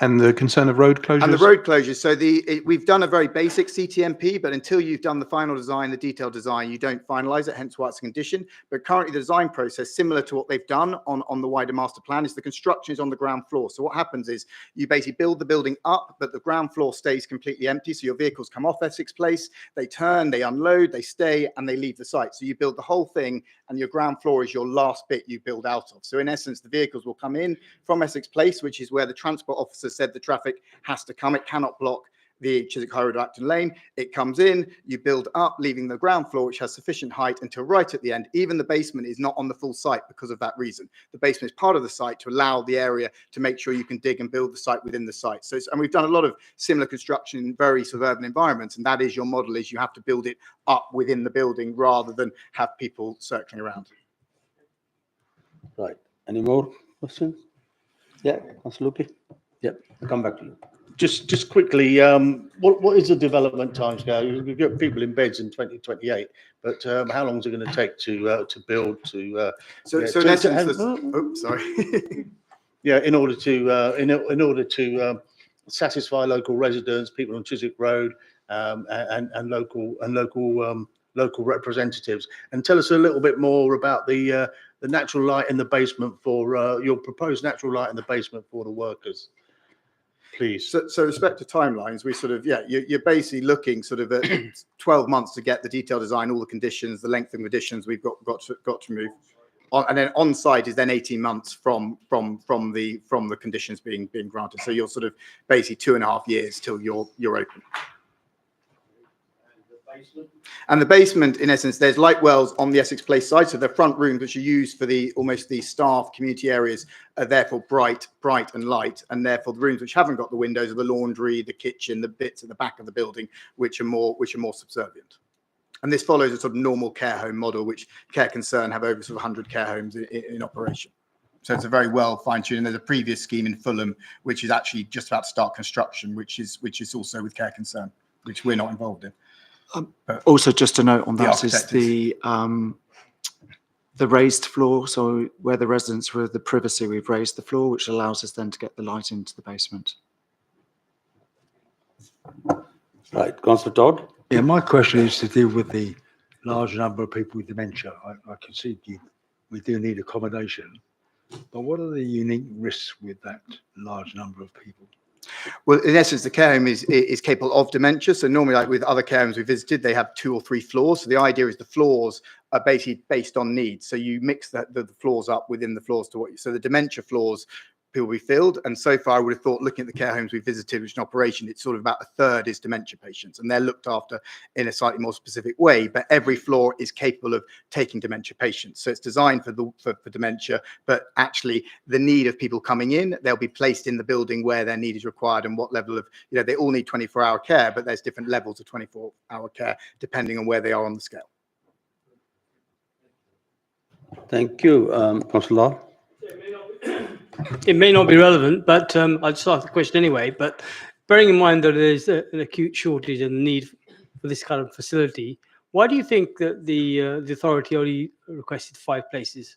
And the concern of road closures? And the road closures. So we've done a very basic CTMP, but until you've done the final design, the detailed design, you don't finalize it, hence why it's a condition. But currently the design process, similar to what they've done on the wider master plan, is the construction is on the ground floor. So what happens is you basically build the building up, but the ground floor stays completely empty. So your vehicles come off Essex Place, they turn, they unload, they stay, and they leave the site. So you build the whole thing, and your ground floor is your last bit you build out of. So in essence, the vehicles will come in from Essex Place, which is where the transport officer said the traffic has to come. It cannot block the Chiswick High Road Acton Lane. It comes in, you build up, leaving the ground floor, which has sufficient height until right at the end. Even the basement is not on the full site because of that reason. The basement is part of the site to allow the area to make sure you can dig and build the site within the site. So, and we've done a lot of similar construction in very suburban environments, and that is your model, is you have to build it up within the building rather than have people circling around. Right. Any more questions? Yeah, Councillor Lupi. Yep, I'll come back to you. Just quickly, what is the development timescale? We've got people in beds in 2028, but how long is it going to take to build? So in essence, sorry. Yeah, in order to satisfy local residents, people on Chiswick Road, and local representatives. And tell us a little bit more about the natural light in the basement for your proposed natural light in the basement for the workers, please. So respect to timelines, we sort of, you're basically looking sort of at 12 months to get the detailed design, all the conditions, the length of conditions we've got to move. And then on site is then 18 months from the conditions being granted. So you're sort of basically 2.5 years till you're open. And the basement, in essence, there's light wells on the Essex Place side. So the front rooms, which are used for almost the staff community areas, are therefore bright and light. And therefore the rooms which haven't got the windows are the laundry, the kitchen, the bits at the back of the building, which are more subservient. And this follows a sort of normal care home model, which Care Concern have over sort of 100 care homes in operation. So it's a very well fine-tuned. And there's a previous scheme in Fulham, which is actually just about to start construction, which is also with Care Concern, which we're not involved in. Also, just a note on The that is architect the raised floor. So where the residents were the privacy, we've raised the floor, which allows us then to get the light into the basement. Right, Councillor Todd. Yeah, my question is to deal with the large number of people with dementia. I can see we do need accommodation, but what are the unique risks with that large number of people? Well, in essence, the care home is capable of dementia. So normally, like with other care homes we visited, they have 2 or 3 floors. So the idea is the floors are basically based on needs. So you mix the floors up within the floors to so the dementia floors will be filled. And so far, I would have thought, looking at the care homes we visited, which is in operation, it's sort of about 1/3 is dementia patients, and they're looked after in a slightly more specific way. But every floor is capable of taking dementia patients. So it's designed for dementia, but actually the need of people coming in, they'll be placed in the building where their need is required and what level of, they all need 24-hour care, but there's different levels of 24-hour care depending on where they are on the scale. Thank you, Councillor. It may not be relevant, but I'll just ask the question anyway. But bearing in mind that there is an acute shortage and need for this kind of facility, why do you think that the authority only requested 5 places?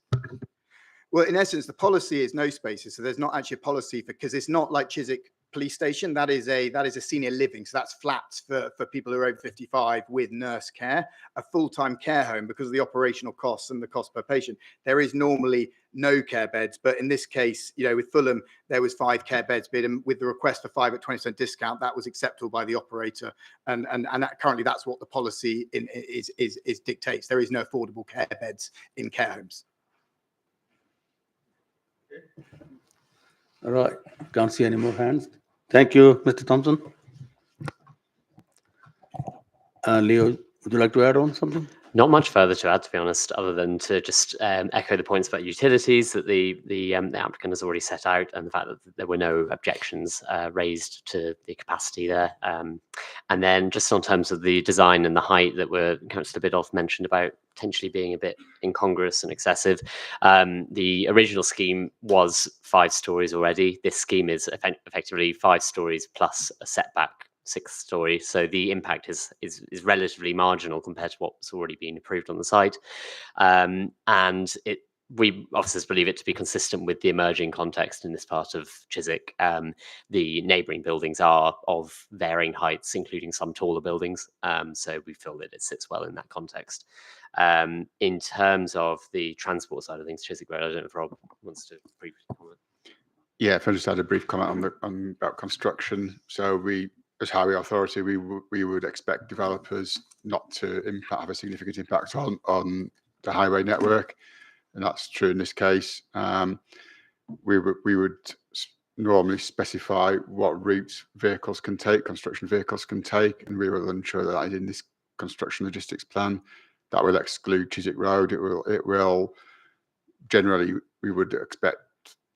Well, in essence, the policy is no spaces. So there's not actually a policy because it's not like Chiswick Police Station. That is a senior living. So that's flats for people who are over 55 with nurse care. A full-time care home, because of the operational costs and the cost per patient, there is normally no care beds. But in this case, with Fulham, there was 5 care beds bid, and with the request for 5 at 20% discount, that was acceptable by the operator. And currently that's what the policy is dictates. There is no affordable care beds in care homes. All right, can't see any more hands. Thank you, Mr. Thompson. Leo, would you like to add on something? Not much further to add, to be honest, other than to just echo the points about utilities that the applicant has already set out, and the fact that there were no objections raised to the capacity there. And then just on terms of the design and the height that Councillor Biddulph mentioned about potentially being a bit incongruous and excessive. The original scheme was 5 stories already. This scheme is effectively 5 stories plus a setback 6th story, so the impact is relatively marginal compared to what's already been approved on the site, and we officers believe it to be consistent with the emerging context in this part of Chiswick. The neighbouring buildings are of varying heights, including some taller buildings, so we feel that it sits well in that context. In terms of the transport side of things, Chiswick Road, I don't know if Rob wants to briefly comment. Yeah, if I just had a brief comment about construction. So as highway authority, we would expect developers not to have a significant impact on the highway network, and that's true in this case. We would normally specify what routes construction vehicles can take, and we will ensure that is in this construction logistics plan. That will exclude Chiswick Road. It will generally, we would expect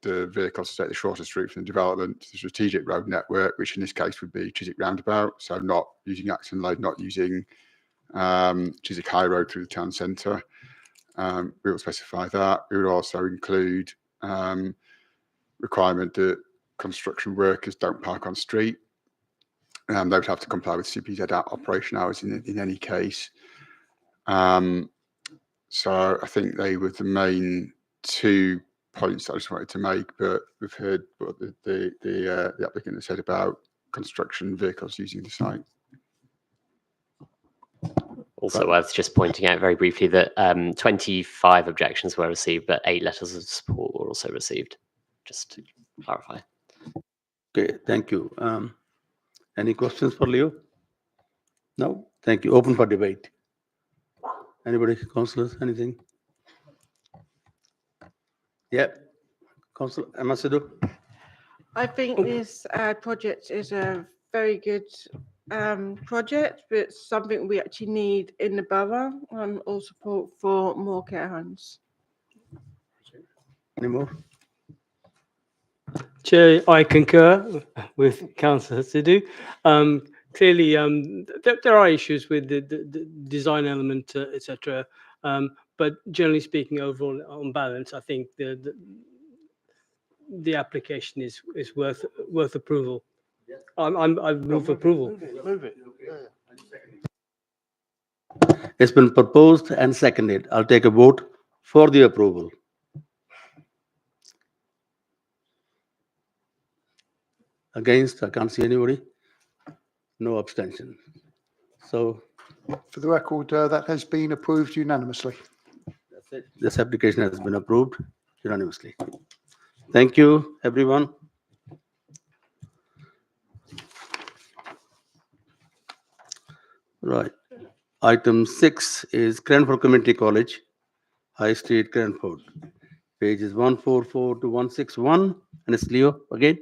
the vehicles to take the shortest route from the development to the strategic road network, which in this case would be Chiswick Roundabout. So not using Acton Lane, not using Chiswick High Road through the town centre. We will specify that. We would also include requirement that construction workers don't park on street. They would have to comply with CPZ operation hours in any case. So I think they were the main 2 points I just wanted to make, but we've heard what the applicant has said about construction vehicles using the site. Also worth just pointing out very briefly that 25 objections were received, but 8 letters of support were also received, just to clarify. Okay, thank you. Any questions for Leo? No? Thank you. Open for debate. Anybody, councillors, anything? Yeah. Councillor Emma Sidhu? I think this project is a very good project, but it's something we actually need in the borough, and all support for more care homes. Any more? Chair, I concur with Councillor Sidhu. Clearly, there are issues with the design element, etc. But generally speaking, overall, on balance, I think the application is worth approval. I move approval. Move it. It's been proposed and seconded. I'll take a vote for the approval. Against, I can't see anybody. No abstention. So For the record, that has been approved unanimously. that's it. This application has been approved unanimously. Thank you, everyone. Right. Item 6 is Cranford Community College, High Street, Cranford. Pages 144 to 161. And it's Leo again.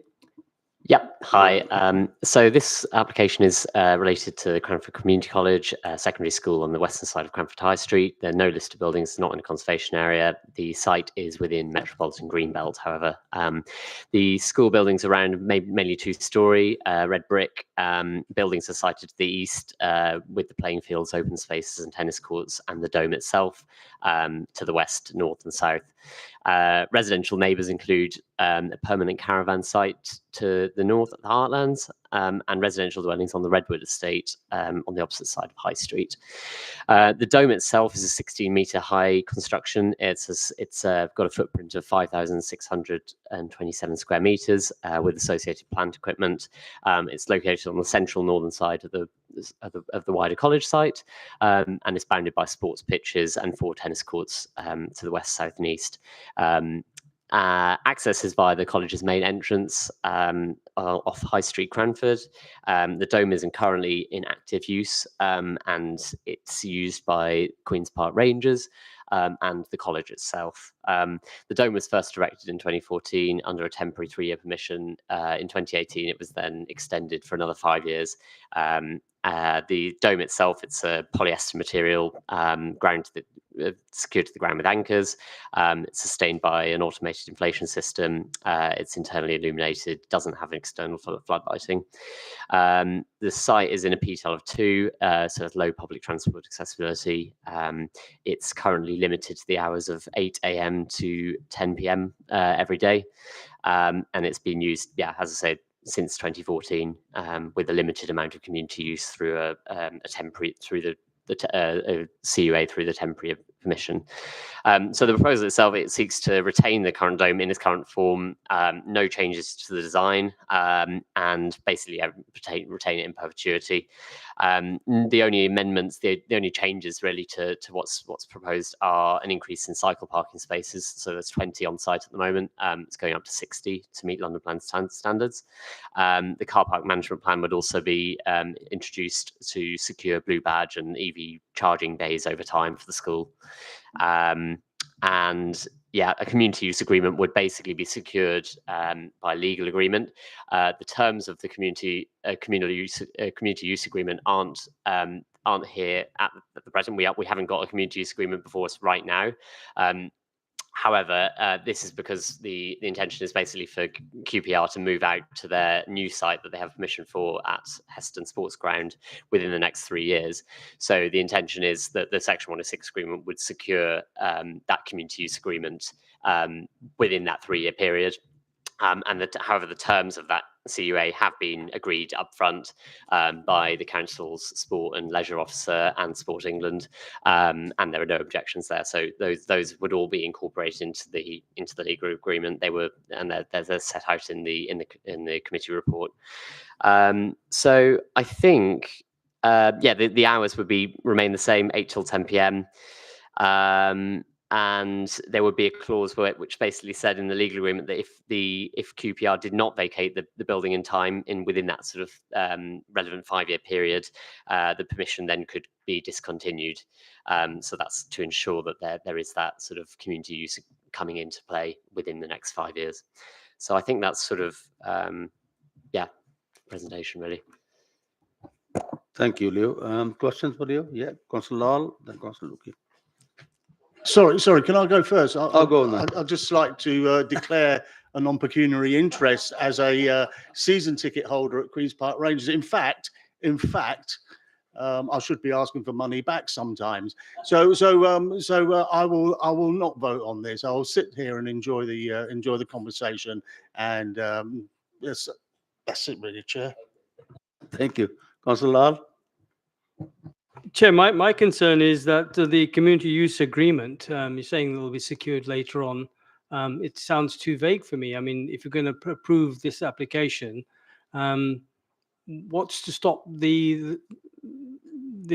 Yep. Hi. So this application is related to Cranford Community College, secondary school on the western side of Cranford High Street. There are no listed buildings, not in a conservation area. The site is within Metropolitan Greenbelt, however. The school buildings around mainly 2-storey, red brick. Buildings are sited to the east with the playing fields, open spaces and tennis courts, and the dome itself to the west, north and south. Residential neighbours include a permanent caravan site to the north at the Heartlands, and residential dwellings on the Redwood estate on the opposite side of High Street. The dome itself is a 16-metre high construction. It's got a footprint of 5,627 square metres with associated plant equipment. It's located on the central northern side of the wider college site, and it's bounded by sports pitches and 4 tennis courts to the west, south and east. Access is via the college's main entrance off High Street, Cranford. The dome isn't currently in active use, and it's used by Queen's Park Rangers and the college itself. The dome was first erected in 2014 under a temporary 3-year permission. In 2018, it was then extended for another 5 years. The dome itself, it's a polyester material secured to the ground with anchors. It's sustained by an automated inflation system. It's internally illuminated, doesn't have an external flood lighting. The site is in a PTEL of 2, so it's low public transport accessibility. It's currently limited to the hours of 8 a.m. to 10 p.m. Every day. And it's been used, as I said, since 2014, with a limited amount of community use through a temporary, through the CUA through the temporary permission. So the proposal itself, it seeks to retain the current dome in its current form, no changes to the design, and basically retain it in perpetuity. The only amendments, the only changes really to what's proposed are an increase in cycle parking spaces. So there's 20 on site at the moment. It's going up to 60 to meet London Plan standards. The car park management plan would also be introduced to secure Blue Badge and EV charging bays over time for the school. And a community use agreement would basically be secured by legal agreement. The terms of the community use agreement aren't here at the present. We haven't got a community use agreement before us right now. However, this is because the intention is basically for QPR to move out to their new site that they have permission for at Heston Sports Ground within the next 3 years. So the intention is that the Section 106 agreement would secure that community use agreement within that 3-year period. However, the terms of that CUA have been agreed upfront by the council's sport and leisure officer and Sport England, and there are no objections there. So those would all be incorporated into the legal agreement. They were, and they're set out in the committee report. So I think Yeah, the hours would remain the same, 8 till 10 p.m. And there would be a clause which basically said in the legal agreement that if QPR did not vacate the building in time within that sort of relevant 5-year period, the permission then could be discontinued. So that's to ensure that there is that sort of community use coming into play within the next 5 years. So I think that's sort of presentation really. Thank you, Leo. Questions for Leo? Yeah, Councillor Lal, then Councillor Luki. Sorry, can I go first? I'll go on then. I'd just like to declare a non-pecuniary interest as a season ticket holder at Queen's Park Rangers. In fact, I should be asking for money back sometimes. So I will not vote on this. I will sit here and enjoy the conversation. And that's it, really, Chair. Thank you, Councillor Lal. Chair, my concern is that the community use agreement, you're saying it will be secured later on. It sounds too vague for me. I mean, if you're going to approve this application, what's to stop the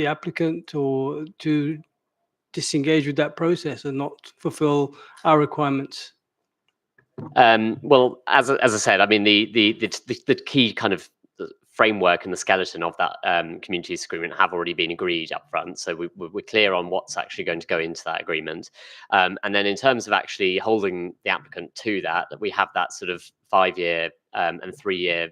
applicant or to disengage with that process and not fulfill our requirements? Well, as I said, I mean, the key kind of framework and the skeleton of that community use agreement have already been agreed up front. So we're clear on what's actually going to go into that agreement. And then in terms of actually holding the applicant to that we have that sort of 5-year and 3-year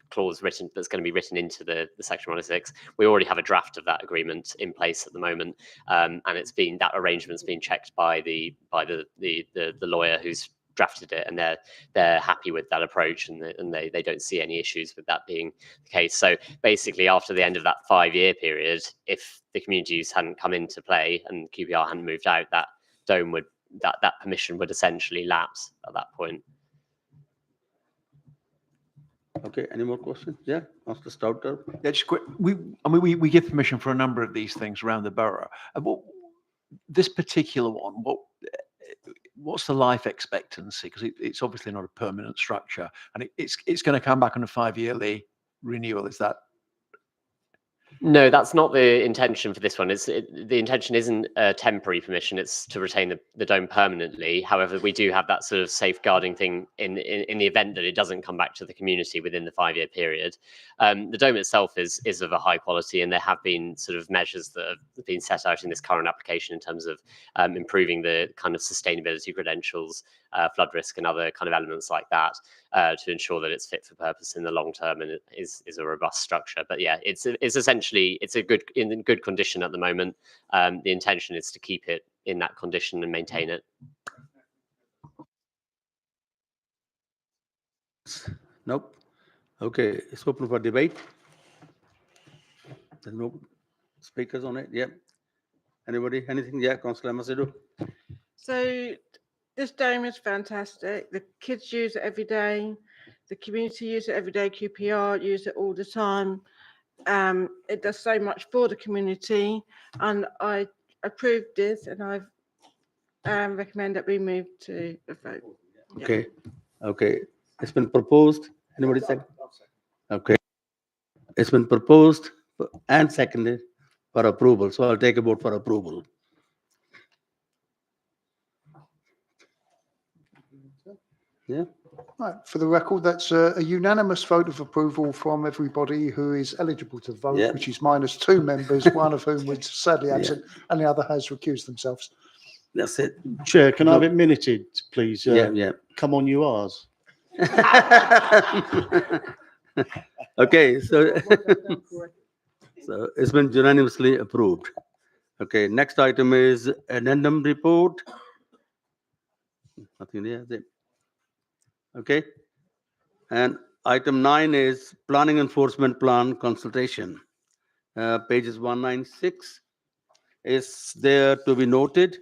clause that's going to be written into the Section 106. We already have a draft of that agreement in place at the moment, and that arrangement's been checked by the lawyer who's drafted it, and they're happy with that approach, and they don't see any issues with that being the case. So basically, after the end of that 5-year period, if the community use hadn't come into play and QPR hadn't moved out, that dome that permission would essentially lapse at that point. Okay, any more questions? Yeah, Councillor Stouter. Yeah, just quick. We give permission for a number of these things around the borough. This particular one, what's the life expectancy? Because it's obviously not a permanent structure, and it's going to come back on a 5-yearly renewal. Is that? No, that's not the intention for this one. The intention isn't a temporary permission; it's to retain the dome permanently. However, we do have that sort of safeguarding thing in the event that it doesn't come back to the community within the 5-year period. The dome itself is of a high quality, and there have been sort of measures that have been set out in this current application in terms of improving the kind of sustainability credentials, flood risk, and other kind of elements like that to ensure that it's fit for purpose in the long term and it is a robust structure. But yeah, it's essentially it's in good condition at the moment. The intention is to keep it in that condition and maintain it. Nope. Okay, it's open for debate. There's no speakers on it. Yeah. Anybody? Anything? Yeah, Councillor Macedo. So this dome is fantastic. The kids use it every day. The community use it every day. QPR use it all the time. It does so much for the community, and I approve this, and I recommend that we move to a vote. Okay. Okay. It's been proposed. Anybody second? Okay. It's been proposed and seconded for approval. So I'll take a vote for approval. Yeah. Right. For the record, that's a unanimous vote of approval from everybody who is eligible to vote, Yeah. which is minus 2 members, one of whom was sadly absent, and the other has recused themselves. That's it. Chair, can I have it minuted, please? Yeah. Come on, you ours. Okay, so so it's been unanimously approved. Okay, next item is addendum report. Nothing there, is it? Okay, and item 9 is planning enforcement plan consultation. Pages 196 is there to be noted.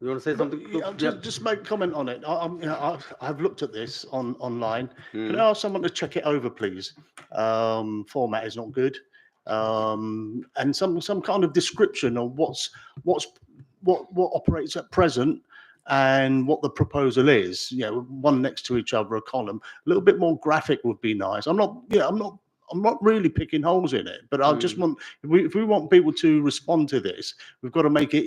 You want to say something? Yeah, just make a comment on it. I've looked at this online. Can Hmm. I ask someone to check it over, please? Format is not good, and some kind of description of what operates at present, and what the proposal is, one next to each other, a column, a little bit more graphic would be nice. I'm not really picking holes in it, but I just want, if we want people to respond to this, we've got to make it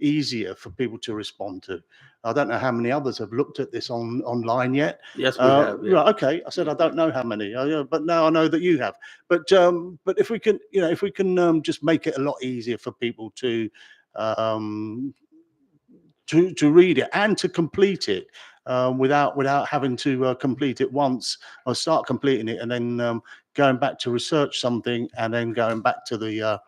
easier for people to respond to. I don't know how many others have looked at this online yet. Yes, we have. Yeah. Right, okay. I said I don't know how many, but now I know that you have. But if we can, just make it a lot easier for people to read it and to complete it without having to complete it once or start completing it and then going back to research something and then going back to the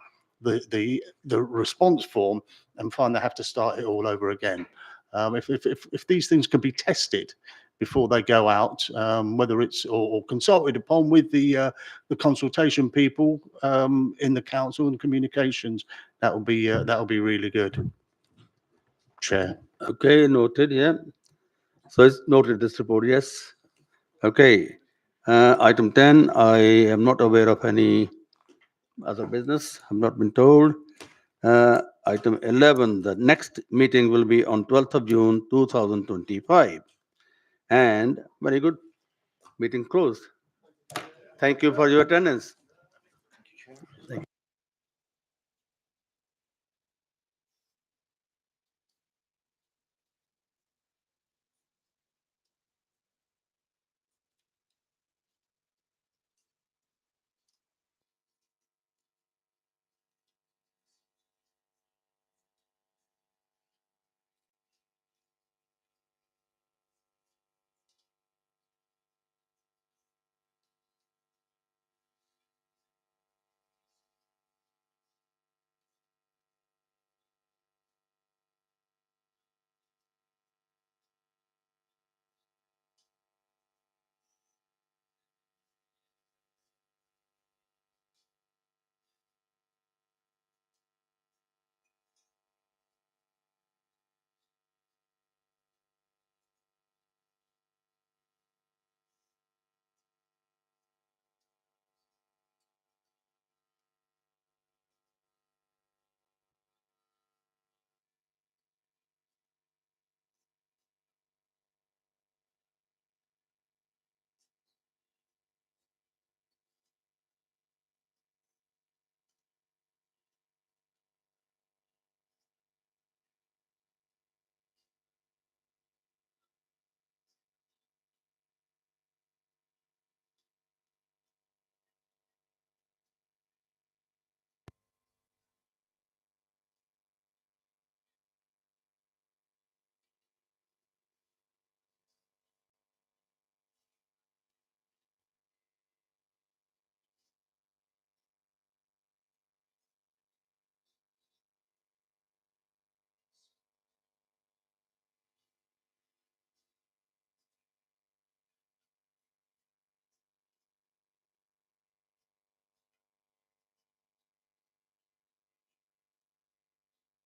response form and find they have to start it all over again. If these things can be tested before they go out, whether it's or consulted upon with the consultation people in the council and communications, that will be really good. Chair. Okay, noted. Yeah. So it's noted this report. Yes. Okay. Item 10. I am not aware of any other business. I've not been told. Item 11. The next meeting will be on 12th of June 2025. And very good. Meeting closed. Thank you for your attendance.